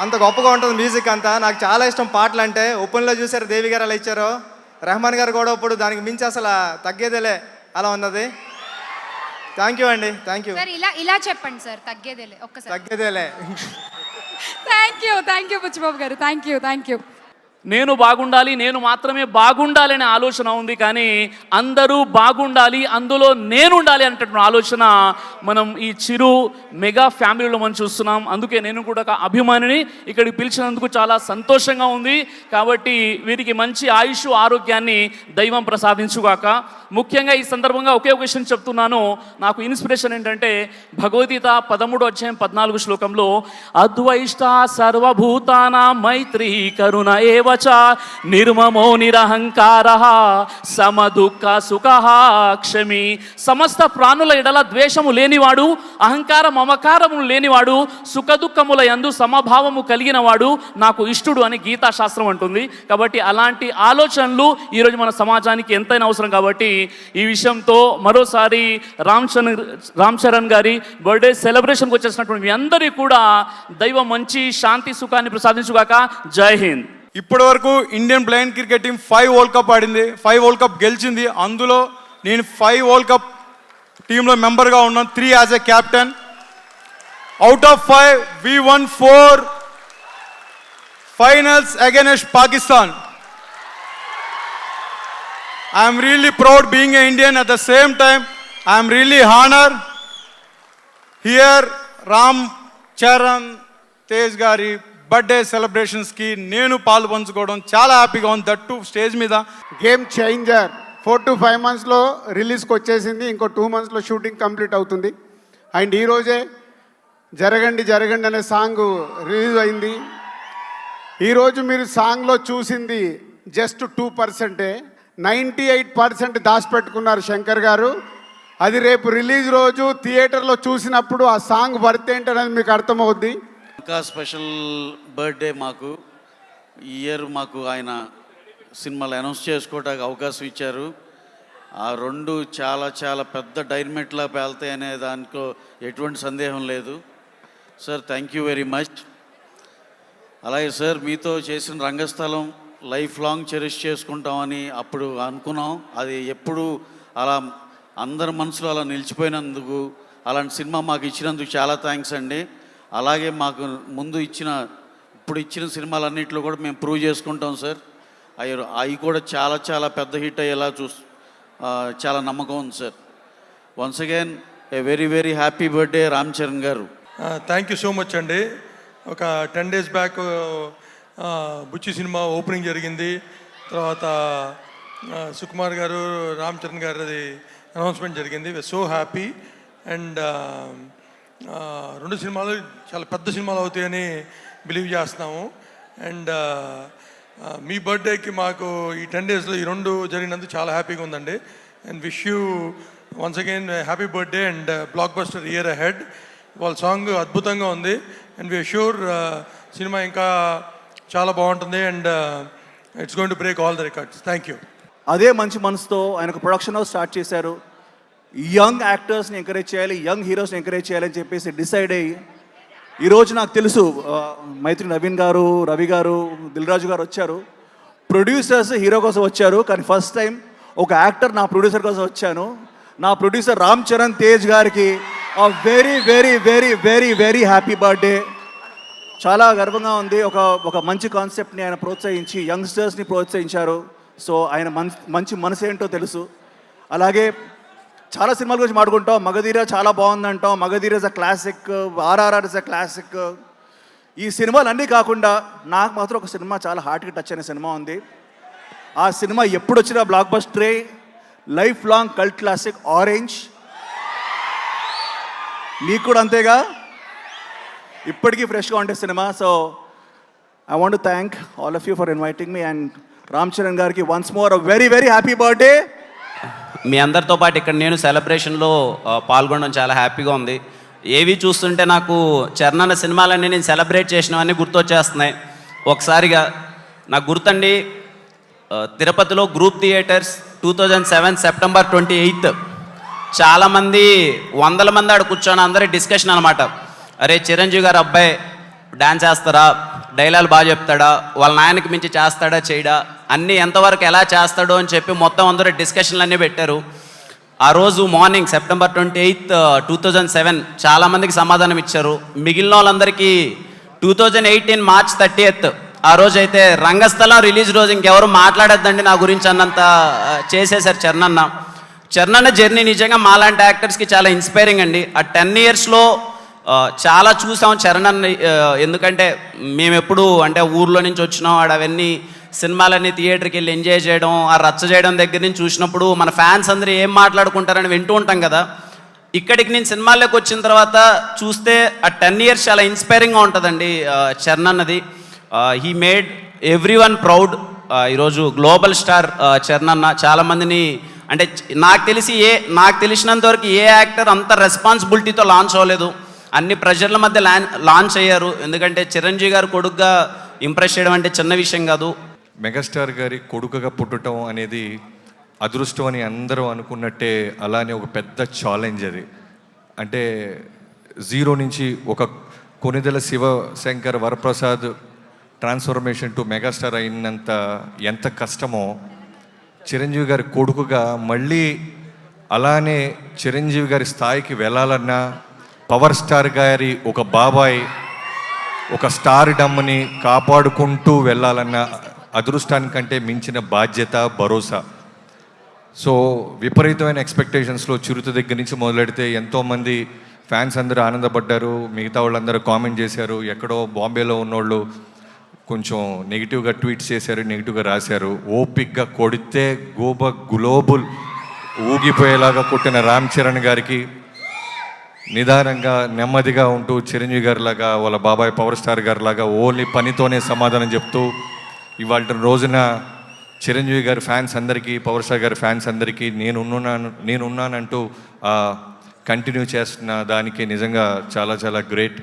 అంత గొప్పగా ఉంటుంది మ్యూజిక్ అంతా. నాకు చాలా ఇష్టం పాటలు అంటే. ఓపెన్లో చూసారు దేవి గారు అలా ఇచ్చారో, రెహమాన్ గారు కూడా ఇప్పుడు దానికి మించి అసలు తగ్గేదేలే అలా ఉన్నది. థ్యాంక్ యూ అండి, థ్యాంక్ యూ. సార్ ఇలా చెప్పండి సార్, తగ్గేదేలే ఒక్కసారి. తగ్గేదేలే. థ్యాంక్ యూ బుచ్చిబాబు గారు, థ్యాంక్ యూ. నేను బాగుండాలి, నేను మాత్రమే బాగుండాలి అనే ఆలోచన ఉంది, కానీ అందరూ బాగుండాలి, అందులో నేను ఉండాలి అనేటటువంటి ఆలోచన మనం ఈ చిరు మెగా ఫ్యామిలీలో మనం చూస్తున్నాం. అందుకే నేను కూడా ఒక అభిమానిని, ఇక్కడికి పిలిచినందుకు చాలా సంతోషంగా ఉంది. కాబట్టి వీరికి మంచి ఆయుష్ ఆరోగ్యాన్ని దైవం ప్రసాదించుగాక. ముఖ్యంగా ఈ సందర్భంగా ఒకే ఒక విషయం చెప్తున్నాను. నాకు ఇన్స్పిరేషన్ ఏంటంటే భగవద్గీత 13వ అధ్యాయం 14వ శ్లోకంలో అద్వైష్ట సర్వభూతానా మైత్రీ కరుణ ఏవచ నిర్మమో నిరహంకార సమదుఃఖ సుఖ క్షమి. సమస్త ప్రాణుల ఎడల ద్వేషము లేనివాడు, అహంకార మమకారము లేనివాడు, సుఖదుఖముల యందు సమభావము కలిగిన వాడు నాకు ఇష్టుడు అని గీతాశాస్త్రం అంటుంది. కాబట్టి అలాంటి ఆలోచనలు ఈరోజు మన సమాజానికి ఎంతైనా అవసరం. కాబట్టి ఈ విషయంతో మరోసారి రామ్ చరణ్ గారి బర్త్డే సెలబ్రేషన్కి వచ్చేసినటువంటి మీ అందరికీ కూడా దైవం మంచి శాంతి సుఖాన్ని ప్రసాదించుగాక. జై హింద్. ఇప్పటి వరకు Indian blind cricket team 5 world cup ఆడింది, 5 వరల్డ్ కప్ గెలిచింది. అందులో నేను 5 వరల్డ్ కప్ టీంలో మెంబర్గా ఉన్నాను, 3 as a captain. Out of 5 we won 4 finals against Pakistan. I am really proud being an Indian. At the same time, I am really honored here Ram Charan Tej Gari birthday సెలబ్రేషన్స్కి నేను పాలు పంచుకోవడం చాలా హ్యాపీగా ఉంది. దట్టు స్టేజ్ మీద. గేమ్ చేంజర్ 4 to 5 monthsలో రిలీజ్కి వచ్చేసింది. ఇంకో 2 monthsలో షూటింగ్ కంప్లీట్ అవుతుంది. అండ్ ఈరోజే జరగండి జరగండి అనే సాంగ్ రిలీజ్ అయింది. ఈరోజు మీరు సాంగ్లో చూసింది జస్ట్ 2%. 98% దాచిపెట్టుకున్నారు శంకర్ గారు. అది రేపు రిలీజ్ రోజు థియేటర్లో చూసినప్పుడు ఆ సాంగ్ వర్త్ ఏంటనేది మీకు అర్థమవుద్ది. ఇంకా స్పెషల్ బర్త్డే మాకు ఈ ఇయర్ మాకు ఆయన సినిమాలు అనౌన్స్ చేసుకోవడానికి అవకాశం ఇచ్చారు. ఆ రెండు చాలా చాలా పెద్ద డైనమైట్లా పేలుతాయి అనే దానికో ఎటువంటి సందేహం లేదు. Sir thank you very much. అలాగే సార్ మీతో చేసిన రంగస్థలం లైఫ్ లాంగ్ చెరిష్ చేసుకుంటామని అప్పుడు అనుకున్నాం. అది ఎప్పుడు అలా అందరి మనసులో అలా నిలిచిపోయినందుకు, అలాంటి సినిమా మాకు ఇచ్చినందుకు చాలా థ్యాంక్స్ అండి. అలాగే మాకు ముందు ఇప్పుడు ఇచ్చిన సినిమాలన్నింటిలో కూడా మేము ప్రూవ్ చేసుకుంటాం సార్. అవి కూడా చాలా చాలా పెద్ద హిట్ అయ్యేలా చాలా నమ్మకం ఉంది sir. Once again a very very happy birthday Ram Charan గారు. థ్యాంక్ యూ సో మచ్ అండి. ఒక 10 days బ్యాక్ బుచ్చి సినిమా ఓపెనింగ్ జరిగింది. తర్వాత సుకుమార్ గారు రామ్ చరణ్ గారిది అనౌన్స్మెంట్ జరిగింది. వి సో హ్యాపీ. అండ్ 2 సినిమాలు చాలా పెద్ద సినిమాలు అవుతాయని బిలీవ్ చేస్తున్నాము. అండ్ మీ బర్త్డేకి మాకు ఈ 10 daysలో ఈ 2 జరిగినందుకు చాలా హ్యాపీగా ఉందండి. And wish you once again happy birthday and block buster year ahead. వాళ్ళ సాంగ్ అద్భుతంగా ఉంది. అండ్ వి షూర్ సినిమా ఇంకా చాలా బాగుంటుంది. And it's going to break all the records. Thank you. అదే మంచి మనసుతో ఆయన ఒక ప్రొడక్షన్ హౌస్ స్టార్ట్ చేశారు. యంగ్ యాక్టర్స్ని ఎంకరేజ్ చేయాలి, యంగ్ హీరోస్ని ఎంకరేజ్ చేయాలని చెప్పేసి డిసైడ్ అయ్యి ఈరోజు నాకు తెలుసు మైత్రి నవీన్ గారు, రవి గారు, దిల్ రాజు గారు వచ్చారు. ప్రొడ్యూసర్స్ హీరో కోసం వచ్చారు, కానీ ఫస్ట్ టైం ఒక యాక్టర్ నా ప్రొడ్యూసర్ కోసం వచ్చాను. నా ప్రొడ్యూసర్ రామ్ చరణ్ తేజ్ గారికి very very very very very happy birthday. చాలా గర్వంగా ఉంది. ఒక మంచి కాన్సెప్ట్ని ఆయన ప్రోత్సహించి యంగ్స్టర్స్ని ప్రోత్సహించారు. సో ఆయన మంచి మనసు ఏంటో తెలుసు. అలాగే చాలా సినిమాల గురించి మాట్లాడుకుంటాం. మగధీర చాలా బాగుందంటాం. Magadheera is a classic, RRR is a classic. ఈ సినిమాలన్నీ కాకుండా నాకు మాత్రం ఒక సినిమా చాలా హార్ట్కి టచ్ అయిన సినిమా ఉంది. ఆ సినిమా ఎప్పుడు వచ్చినా బ్లాక్ బస్టరే, life long cult classic Orange. మీకు కూడా అంతేగా, ఇప్పటికీ ఫ్రెష్గా ఉండే cinema. So I want to thank all of you for inviting me. And Ram Charan గారికి once more very very happy birthday. మీ అందరితో పాటు ఇక్కడ నేను సెలబ్రేషన్లో పాల్గొనడం చాలా హ్యాపీగా ఉంది. ఏవి చూస్తుంటే నాకు చరణ్ సినిమాలన్నీ నేను సెలబ్రేట్ చేసినవన్నీ గుర్తొచ్చేస్తున్నాయి. ఒకసారిగా నాకు గుర్తండి, తిరుపతిలో గ్రూప్ థియేటర్స్ 2007 సెప్టెంబర్ 28. చాలామంది 100 మంది ఆడ కూర్చొని అందరి డిస్కషన్ అనమాట. అరే చిరంజీవి గారు అబ్బాయి డాన్స్ చేస్తారా, డైలాగ్ బాగా చెప్తాడా, వాళ్ళ నాయనకి మించి చేస్తాడా చేయడా, అన్నీ ఎంతవరకు ఎలా చేస్తాడో అని చెప్పి మొత్తం అందరూ డిస్కషన్లు అన్నీ పెట్టారు. ఆ రోజు మార్నింగ్ సెప్టెంబర్ 28, 2007 చాలామందికి సమాధానం ఇచ్చారు. మిగిలిన వాళ్ళందరికీ 2018 మార్చ్ 30 ఆ రోజు అయితే రంగస్థలం రిలీజ్ రోజు ఇంకెవరు మాట్లాడొద్దండి నా గురించి అన్నంత చేసేశారు చరణ్ అన్న జర్నీ నిజంగా మాలాంటి యాక్టర్స్కి చాలా ఇన్స్పైరింగ్ అండి. ఆ 10 ఇయర్స్లో చాలా చూసాం చరణ్ అన్న. ఎందుకంటే మేము ఎప్పుడు అంటే ఊర్లో నుంచి వచ్చినాం, అవన్నీ సినిమాలన్నీ థియేటర్కి వెళ్ళి ఎంజాయ్ చేయడం, ఆ రచ్చ చేయడం దగ్గర నుంచి చూసినప్పుడు మన ఫ్యాన్స్ అందరూ ఏం మాట్లాడుకుంటారని వింటూ ఉంటాం కదా. ఇక్కడికి నేను సినిమాల్లోకి వచ్చిన తర్వాత చూస్తే ఆ 10 ఇయర్స్ చాలా ఇన్స్పైరింగ్గా ఉంటుందండి చరణ్ అన్నది. He made every one proud. ఈరోజు గ్లోబల్ స్టార్ చరణ్ అన్న చాలామందిని అంటే నాకు తెలిసినంత వరకు ఏ యాక్టర్ అంత రెస్పాన్సిబిలిటీతో లాంచ్ అవ్వలేదు. అన్ని ప్రెషర్ల మధ్య లాంచ్ అయ్యారు. ఎందుకంటే చిరంజీవి గారు కొడుకుగా ఇంప్రెస్ చేయడం అంటే చిన్న విషయం కాదు. మెగాస్టార్ గారి కొడుకుగా పుట్టడం అనేది అదృష్టం అని అందరూ అనుకున్నట్టే, అలానే ఒక పెద్ద ఛాలెంజ్ అది. అంటే జీరో నుంచి ఒక Konidela Sivashankar Varaprasad transformation to megastar అయినంత ఎంత కష్టమో, చిరంజీవి గారి కొడుకుగా మళ్ళీ అలానే చిరంజీవి గారి స్థాయికి వెళ్ళాలన్నా, పవర్ స్టార్ గారి ఒక బాబాయ్ ఒక స్టార్ డమ్ని కాపాడుకుంటూ వెళ్ళాలన్న అదృష్టానికంటే మించిన బాధ్యత, భరోసా. సో విపరీతమైన ఎక్స్పెక్టేషన్స్లో చిరుత దగ్గర నుంచి మొదలెడితే ఎంతోమంది ఫ్యాన్స్ అందరూ ఆనందపడ్డారు. మిగతా వాళ్ళందరూ కామెంట్ చేశారు. ఎక్కడో బాంబేలో ఉన్నోళ్ళు కొంచెం నెగిటివ్గా ట్వీట్స్ చేశారు, నెగిటివ్గా రాశారు. ఓపిక్గా కొడితే గ్లోబల్ ఊగిపోయేలాగా కొట్టిన రామ్ చరణ్ గారికి, నిదానంగా నెమ్మదిగా ఉంటూ చిరంజీవి గారిలాగా వాళ్ళ బాబాయ్ పవర్ స్టార్ గారిలాగా ఓన్లీ పనితోనే సమాధానం చెప్తూ ఇవాళ రోజున చిరంజీవి గారి ఫ్యాన్స్ అందరికీ, పవర్ స్టార్ గారి ఫ్యాన్స్ అందరికీ నేనున్నానంటూ కంటిన్యూ చేస్తున్న దానికి నిజంగా చాలా చాలా great.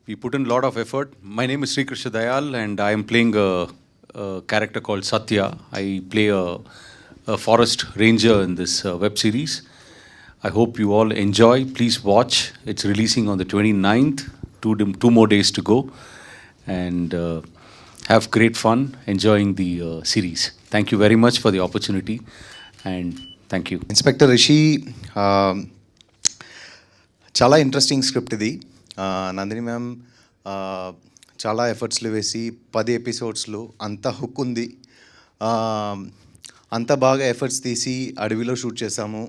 We put in a lot of effort. My name is Sri Krishna Dayal and I am playing a character called Satya. I play a forest ranger in this web series. I hope you all enjoy. Please watch. It's releasing on the 29th. Two more days to go. And have great fun enjoying the series. Thank you very much for the opportunity. And thank you. Inspector Rishi, చాలా ఇంట్రెస్టింగ్ స్క్రిప్ట్ ఇది. నందిని మ్యామ్ చాలా ఎఫర్ట్స్లు వేసి 10 ఎపిసోడ్స్లో అంత హుక్ ఉంది. అంత బాగా ఎఫర్ట్స్ తీసి అడవిలో షూట్ చేశాము.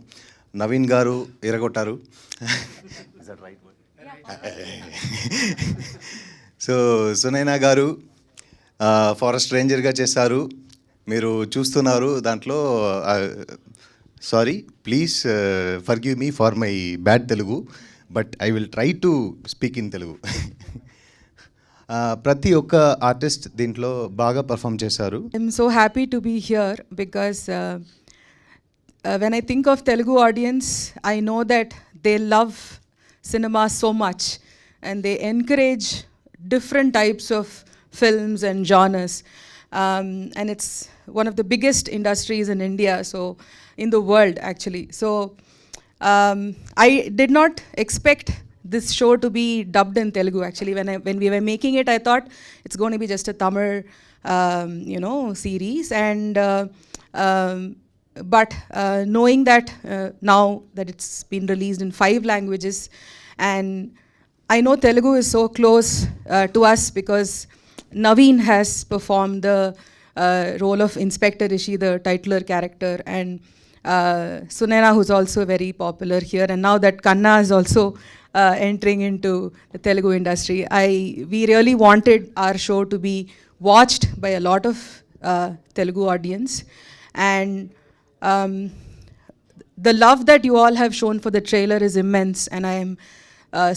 నవీన్ గారు ఎరగొట్టారు. సో సునైనా గారు ఫారెస్ట్ రేంజర్గా చేశారు. మీరు చూస్తున్నారు దాంట్లో. Sorry, please forgive me for my bad Telugu, but I will try to speak in Telugu. ప్రతి ఒక్క ఆర్టిస్ట్ దీంట్లో బాగా పర్ఫామ్ చేశారు. I'm so happy to be here because when I think of Telugu audience I know that they love cinema so much and they encourage different types of films and genres, and it's one of the biggest industries in India, so in the world actually. So I did not expect this show to be dubbed in Telugu actually. When we were making it, I thought it's going to be just a Tamil series, and but knowing that now that it's been released in 5 languages, and I know Telugu is so close to us because Naveen has performed the role of Inspector Rishi, the titular character, and Sunaina, who's also very popular here, and now that Kanna is also entering into the Telugu industry, we really wanted our show to be watched by a lot of Telugu audience, and the love that you all have shown for the trailer is immense, and I am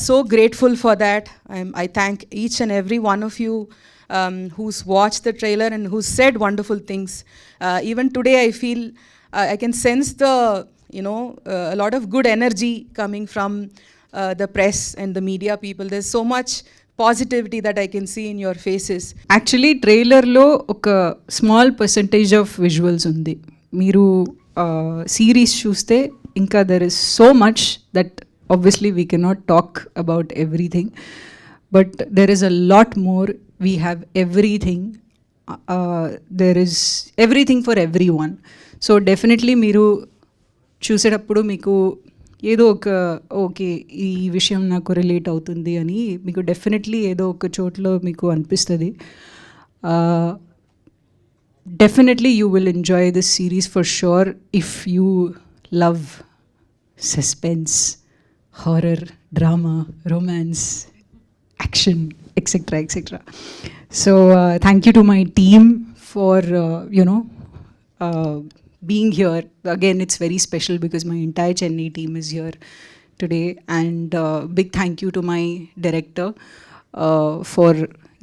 So grateful for that. I thank each and every one of you who's watched the trailer and who's said wonderful things. Even today, I feel I can sense a lot of good energy coming from the press and the media people. There's so much positivity that I can see in your faces. Actually ట్రైలర్లో ఒక స్మాల్ పర్సంటేజ్ ఆఫ్ విజువల్స్ ఉంది. మీరు సిరీస్ చూస్తే ఇంకా there is so much that obviously we cannot talk about everything, but there is a lot more. We have everything. There is everything for every one. So definitely మీరు చూసేటప్పుడు మీకు ఏదో ఒక ఓకే ఈ విషయం నాకు రిలేట్ అవుతుంది అని మీకు డెఫినెట్లీ ఏదో ఒక చోట్లో మీకు అనిపిస్తుంది. Definitely you will enjoy this series for sure if you love suspense, horror, drama, romance, action, etc. So thank you to my team for being here. Again, it's very special because my entire Chennai team is here today, and big thank you to my director for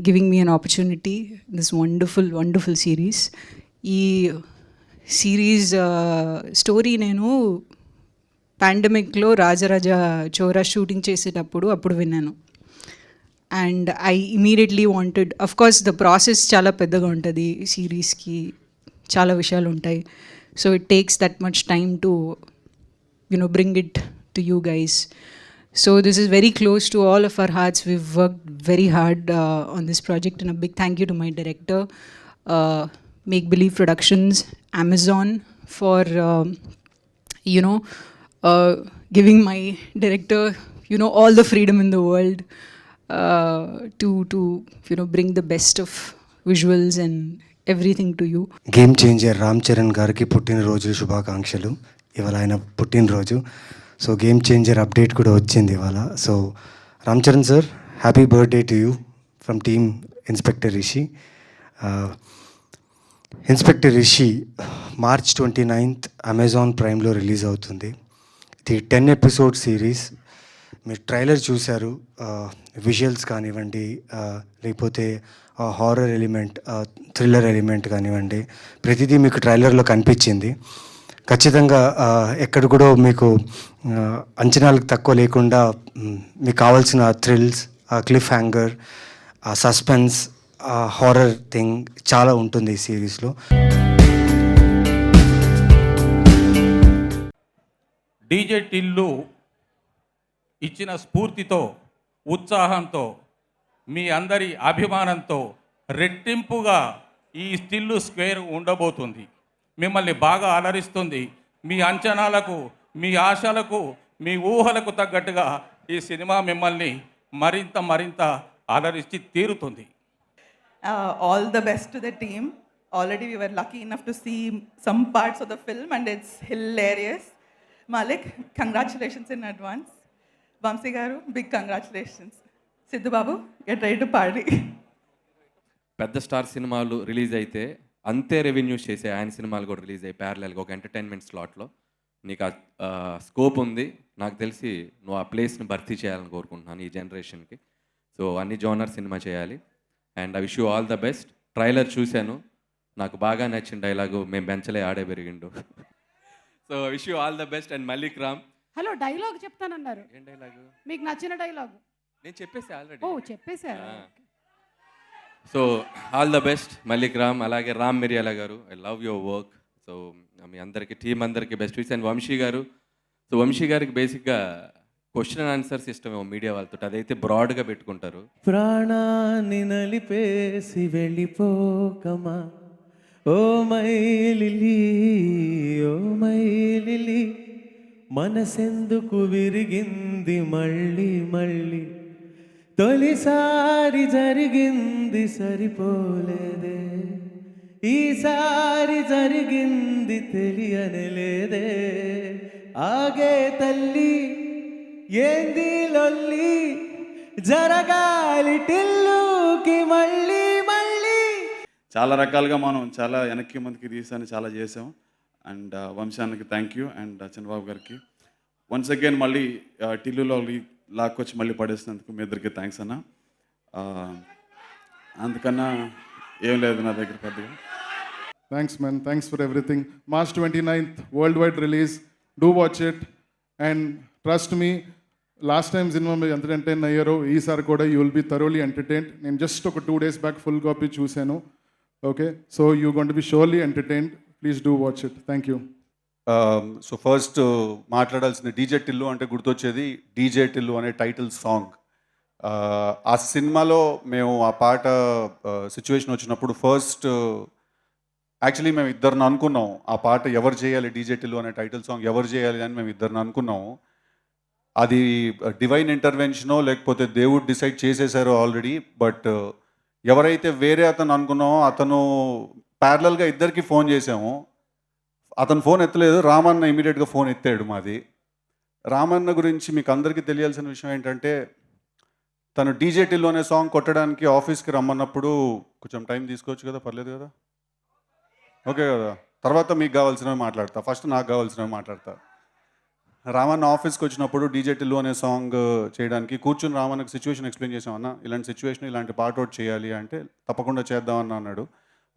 giving me an opportunity in this wonderful series. Ee series story nenu pandemic lo Rajaraja Chora shooting చేసేటప్పుడు విన్నాను. And I immediately wanted, of course the process చాలా పెద్దగా ఉంటుంది సిరీస్కి, చాలా విషయాలు ఉంటాయి. So it takes that much time to bring it to you guys. So this is very close to all of our hearts. We worked very hard on this project, and a big thank you to my director, make believe productions, Amazon for giving my director all the freedom in the world to bring the best of visuals and everything to you. Game changer Ram Charan గారికి పుట్టినరోజు శుభాకాంక్షలు. ఇవాళ ఆయన పుట్టినరోజు. సో గేమ్ చేంజర్ అప్డేట్ కూడా వచ్చింది ఇవాళ. So Ram Charan sir, happy birthday to you from team inspector Rishi. Inspector Rishi March 29th Amazon ప్రైమ్లో రిలీజ్ అవుతుంది. ఇది 10 ఎపిసోడ్ సిరీస్. మీరు ట్రైలర్ చూశారు, విజువల్స్ కానివ్వండి, లేకపోతే హారర్ ఎలిమెంట్, థ్రిల్లర్ ఎలిమెంట్ కానివ్వండి, ప్రతిదీ మీకు ట్రైలర్లో కనిపించింది. ఖచ్చితంగా ఎక్కడ కూడా మీకు అంచనాలకు తక్కువ లేకుండా మీకు కావాల్సిన thrills, cliff hanger, suspense, horror thing చాలా ఉంటుంది ఈ సిరీస్లో. డీజే టిల్లు ఇచ్చిన స్ఫూర్తితో, ఉత్సాహంతో, మీ అందరి అభిమానంతో రెట్టింపుగా ఈ స్టిల్లు స్క్వేర్ ఉండబోతుంది. మిమ్మల్ని బాగా అలరిస్తుంది. మీ అంచనాలకు, మీ ఆశలకు, మీ ఊహలకు తగ్గట్టుగా ఈ సినిమా మిమ్మల్ని మరింత అలరించి తీరుతుంది. All the best to the team. Already we were lucky enough to see some parts of the film and it's hilarious. Malik, congratulations in advance. Vamsi garu, big congratulations. Sidhu Babu, get ready to party. పెద్ద స్టార్ సినిమాలు రిలీజ్ అయితే అంతే రెవెన్యూస్ చేసే ఆయన సినిమాలు కూడా రిలీజ్ అయ్యి ప్యారలల్గా ఒక ఎంటర్టైన్మెంట్ స్లాట్లో నీకు ఆ స్కోప్ ఉంది. నాకు తెలిసి నువ్వు ఆ ప్లేస్ని భర్తీ చేయాలని కోరుకుంటున్నాను ఈ జనరేషన్కి. సో అన్ని జోనర్ సినిమా చేయాలి. And I wish you all the best. Trailer చూశాను, నాకు బాగా నచ్చిన డైలాగు మేము బెంచలే ఆడే పెరిగిండు. So wish you all the best. And Mallik Ram, hello, dialogue చెప్తానన్నారు. ఏం డైలాగు? మీకు నచ్చిన డైలాగ్. నేను చెప్పేసి ఆల్రెడీ. ఓ, చెప్పేశారు. So all the best Mallik Ram. అలాగే Ram Miryala garu, I love your work. So మీ అందరికీ, టీం అందరికీ బెస్ట్ విష్. అండ్ వంశీ గారు, సో వంశీ గారికి బేసిక్గా క్వశ్చన్ అండ్ ఆన్సర్స్ ఇష్టమేమో మీడియా వాళ్ళతో, అదైతే బ్రాడ్గా పెట్టుకుంటారు. ప్రాణాన్ని నలిపేసి వెళ్ళిపోకమా ఓ మైలిలి, ఓ మైలిలి, మనసెందుకు విరిగింది మళ్ళీ మళ్ళీ, తొలిసారి జరిగింది సరిపోలేదే, ఈసారి జరిగింది తెలియనిలేదే, ఆగే తల్లి ఏంది లొల్లి, జరగాలి టిల్లుకి మళ్ళీ మళ్ళీ. చాలా రకాలుగా మనం చాలా వెనక్కి ముందుకి తీసాను, చాలా చేసాం. అండ్ వంశానికి థ్యాంక్ యూ, అండ్ చంద్రబాబు గారికి వన్స్ అగైన్ మళ్ళీ టిల్లులో లాక్కొచ్చి మళ్ళీ పడేసినందుకు మీ ఇద్దరికి థ్యాంక్స్ అన్న. అందుకన్నా ఏం లేదు నా దగ్గర పెద్దగా. Thanks, man. Thanks for everything. March 29th, worldwide release. Do watch it. And trust me, last time cinema మీరు ఎంత ఎంటర్టైన్ అయ్యారో ఈసారి కూడా you will be thoroughly entertained. నేను జస్ట్ ఒక 2 days బ్యాక్ ఫుల్ కాపీ చూశాను. Okay, so you gonna be surely entertained. Please do watch it. Thank you. So first మాట్లాడాల్సింది డీజే టిల్లు అంటే గుర్తొచ్చేది డీజే టిల్లు అనే టైటిల్ సాంగ్. ఆ సినిమాలో మేము ఆ పాట సిచ్యువేషన్ వచ్చినప్పుడు ఫస్ట్ యాక్చువల్లీ మేము ఇద్దరిని అనుకున్నాం ఆ పాట ఎవరు చేయాలి, డీజే టిల్లు అనే టైటిల్ సాంగ్ ఎవరు చేయాలి అని మేము ఇద్దరిని అనుకున్నాము. అది డివైన్ ఇంటర్వెన్షనో లేకపోతే దేవుడు డిసైడ్ చేసేసారో ఆల్రెడీ. బట్ ఎవరైతే వేరే అతను అనుకున్నామో అతను ప్యారలల్గా ఇద్దరికి ఫోన్ చేసాము. అతను ఫోన్ ఎత్తలేదు, రామన్న ఇమీడియట్గా ఫోన్ ఎత్తాడు. మాది రామన్న గురించి మీకు అందరికీ తెలియాల్సిన విషయం ఏంటంటే తను డీజే టిల్లు అనే సాంగ్ కొట్టడానికి ఆఫీస్కి రమ్మన్నప్పుడు కొంచెం టైం తీసుకోవచ్చు కదా, పర్లేదు కదా, ఓకే కదా. తర్వాత మీకు కావాల్సినవి మాట్లాడతా, ఫస్ట్ నాకు కావాల్సినవి మాట్లాడతా. రామన్న ఆఫీస్కి వచ్చినప్పుడు డీజే టిల్లు అనే సాంగ్ చేయడానికి కూర్చుని రామన్నకు సిచ్యువేషన్ ఎక్స్ప్లెయిన్ చేసామన్న, ఇలాంటి సిచ్యువేషన్ ఇలాంటి పాట అవుట్ చేయాలి అంటే తప్పకుండా చేద్దామని అన్నాడు.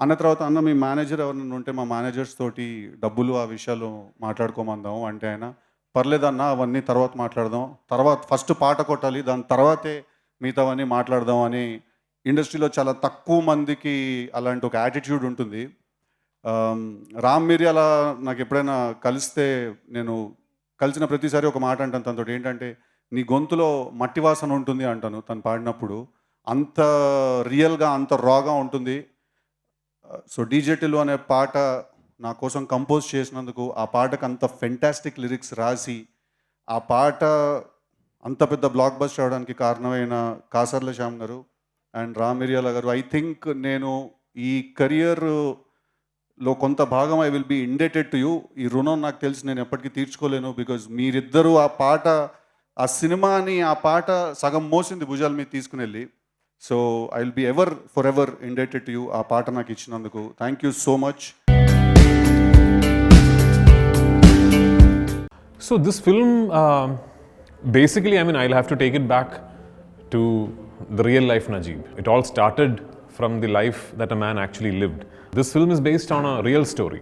అన్న తర్వాత అన్న మీ మేనేజర్ ఎవరైనా ఉంటే మా మేనేజర్స్ తోటి డబ్బులు ఆ విషయాలు మాట్లాడుకోమందాము అంటే ఆయన పర్లేదన్న అవన్నీ తర్వాత మాట్లాడదాం, తర్వాత ఫస్ట్ పాట కొట్టాలి దాని తర్వాతే మిగతావన్నీ మాట్లాడదాం అని. ఇండస్ట్రీలో చాలా తక్కువ మందికి అలాంటి ఒక యాటిట్యూడ్ ఉంటుంది. రామ్ మిరియాల నాకు ఎప్పుడైనా కలిస్తే నేను కలిసిన ప్రతిసారి ఒక మాట అంటాను తనతో, ఏంటంటే నీ గొంతులో మట్టి వాసన ఉంటుంది అంటాను తను పాడినప్పుడు. అంత రియల్గా అంత రాగా ఉంటుంది. సో డీజే టిల్లు అనే పాట నా కోసం కంపోజ్ చేసినందుకు, ఆ పాటకు అంత ఫెంటాస్టిక్ లిరిక్స్ రాసి ఆ పాట అంత పెద్ద బ్లాక్ బస్టర్ అవడానికి కారణమైన కాసర్ల శ్యామ్ గారు and Ram Miryala garu. I think నేను ఈ కెరియర్లో కొంత భాగం I will be indebted to you. ఈ రుణం నాకు తెలిసి నేను ఎప్పటికీ తీర్చుకోలేను. బికాజ్ మీరిద్దరూ ఆ పాట, ఆ సినిమాని, ఆ పాట సగం మోసింది భుజాల మీద తీసుకుని వెళ్ళి. So I will be ever for ever indebted to you ఆ పాట నాకు ఇచ్చినందుకు. Thank you so much. So this film, basically, I mean, I'll have to take it back to the real life Najib. It all started from the life that a man actually lived. This film is based on a real story.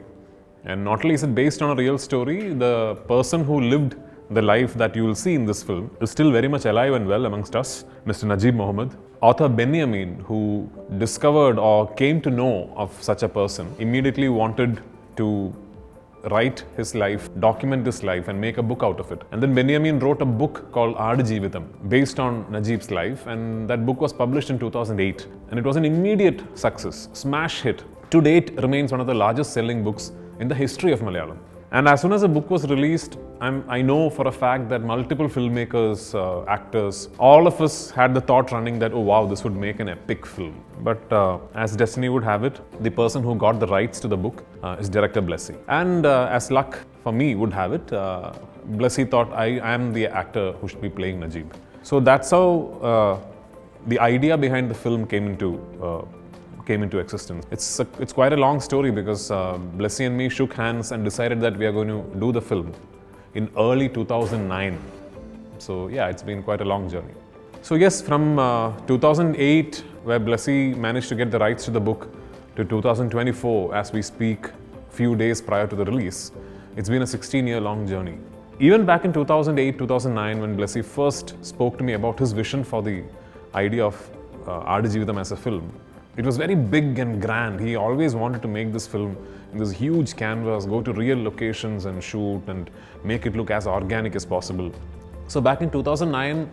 And not only is it based on a real story, the person who lived the life that you will see in this film is still very much alive and well amongst us, Mr. Najib Mohammed. Author Benjamin, who discovered or came to know of such a person, immediately wanted to write his life, document this life and make a book out of it. And then Benjamin wrote a book called Aadu Jeevitham based on Najib's life, and that book was published in 2008 and it was an immediate success, smash hit. To date remains one of the largest selling books in the history of Malayalam. And as soon as the book was released, I know for a fact that multiple filmmakers, actors, all of us had the thought running that, oh wow, this would make an epic film. But as destiny would have it, the person who got the rights to the book is director Blessy. And as luck for me would have it, Blessy thought I am the actor who should be playing Najib. So that's how the idea behind the film came into existence. It's quite a long story because Blessy and me shook hands and decided that we are going to do the film in early 2009. So yeah, it's been quite a long journey. So yes, from 2008, where Blessy managed to get the rights to the book, to 2024, as we speak, few days prior to the release, it's been a 16-year-long journey. Even back in 2008, 2009, when Blessy first spoke to me about his vision for the idea of Aadu Jeevitham as a film, it was very big and grand. He always wanted to make this film in this huge canvas, go to real locations and shoot and make it look as organic as possible. So back in 2009,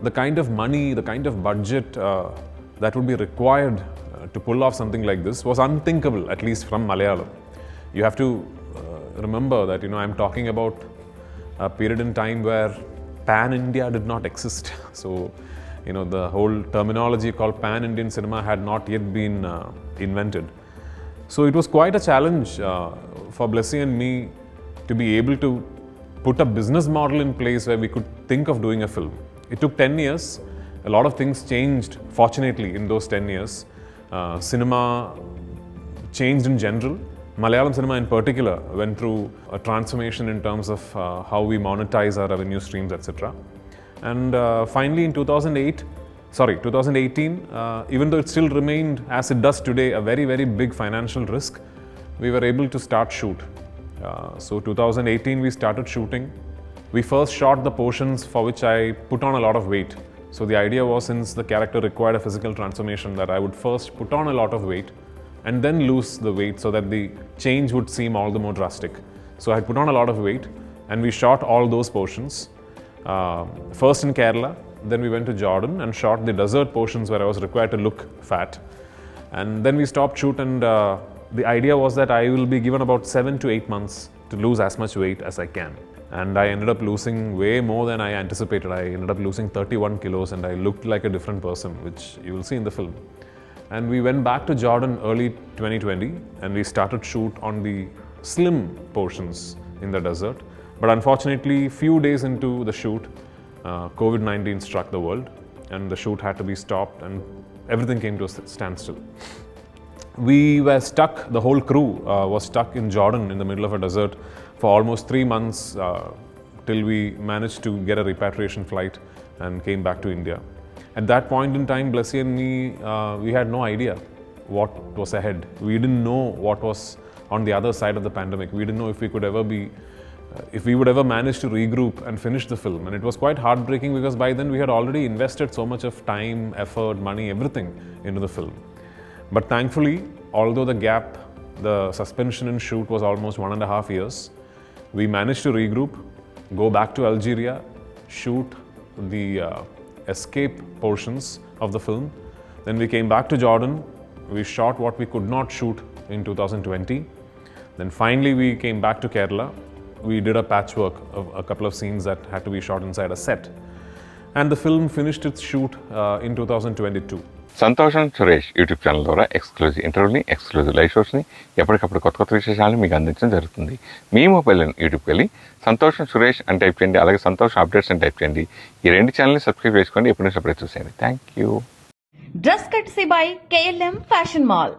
the kind of money, the kind of budget that would be required to pull off something like this was unthinkable, at least from Malayalam. You have to remember that, I'm talking about a period in time where pan-India did not exist. So the whole terminology called pan-Indian cinema had not yet been invented. So it was quite a challenge for Blessy and me to be able to put a business model in place where we could think of doing a film. It took 10 years. A lot of things changed, fortunately, in those 10 years. Cinema changed in general. Malayalam cinema in particular went through a transformation in terms of how we monetize our revenue streams, etc. And finally in 2018, even though it still remained as it does today a very, very big financial risk, we were able to start shoot. So 2018 we started shooting. We first shot the portions for which I put on a lot of weight. So the idea was, since the character required a physical transformation, that I would first put on a lot of weight and then lose the weight so that the change would seem all the more drastic. So I had put on a lot of weight and we shot all those portions. First in Kerala, then we went to Jordan and shot the desert portions where I was required to look fat. And then we stopped shoot, and the idea was that I will be given about 7 to 8 months to lose as much weight as I can. And I ended up losing way more than I anticipated. I ended up losing 31 kilos and I looked like a different person, which you will see in the film. And we went back to Jordan early 2020 and we started shoot on the slim portions in the desert. But unfortunately, few days into the shoot, COVID-19 struck the world and the shoot had to be stopped and everything came to a standstill. We were stuck, the whole crew was stuck in Jordan in the middle of a desert for almost 3 months till we managed to get a repatriation flight and came back to India. At that point in time, Blessy and me, we had no idea what was ahead. We didn't know what was on the other side of the pandemic. We didn't know if we could ever be, if we would ever manage to regroup and finish the film. And it was quite heartbreaking because by then we had already invested so much of time, effort, money, everything into the film. But thankfully, although the suspension in shoot was almost 1.5 years, we managed to regroup, go back to Algeria, shoot the escape portions of the film. Then we came back to Jordan, we shot what we could not shoot in 2020. Then finally we came back to Kerala. We did a patchwork of a couple of scenes that had to be shot inside a set. And the film finished its shoot in 2022. సంతోషం సురేష్ యూట్యూబ్ ఛానల్ ద్వారా ఎక్స్క్లూజివ్ ఇంటర్వ్యూని, ఎక్స్క్లూజివ్ లైవ్ షోస్ని, ఎప్పటికప్పుడు కొత్త కొత్త విశేషాలను మీకు అందించడం జరుగుతుంది. మీ మొబైల్ యూట్యూబ్కి వెళ్ళి సంతోషం సురేష్ అని టైప్ చేయండి, అలాగే సంతోషం అప్డేట్స్ అని టైప్ చేయండి. ఈ 2 ఛానల్ని సబ్స్క్రైబ్ చేసుకోండి, ఎప్పుడు సపరేట్ చూసేయండి. Thank you. Dress courtesy by KLM fashion mall.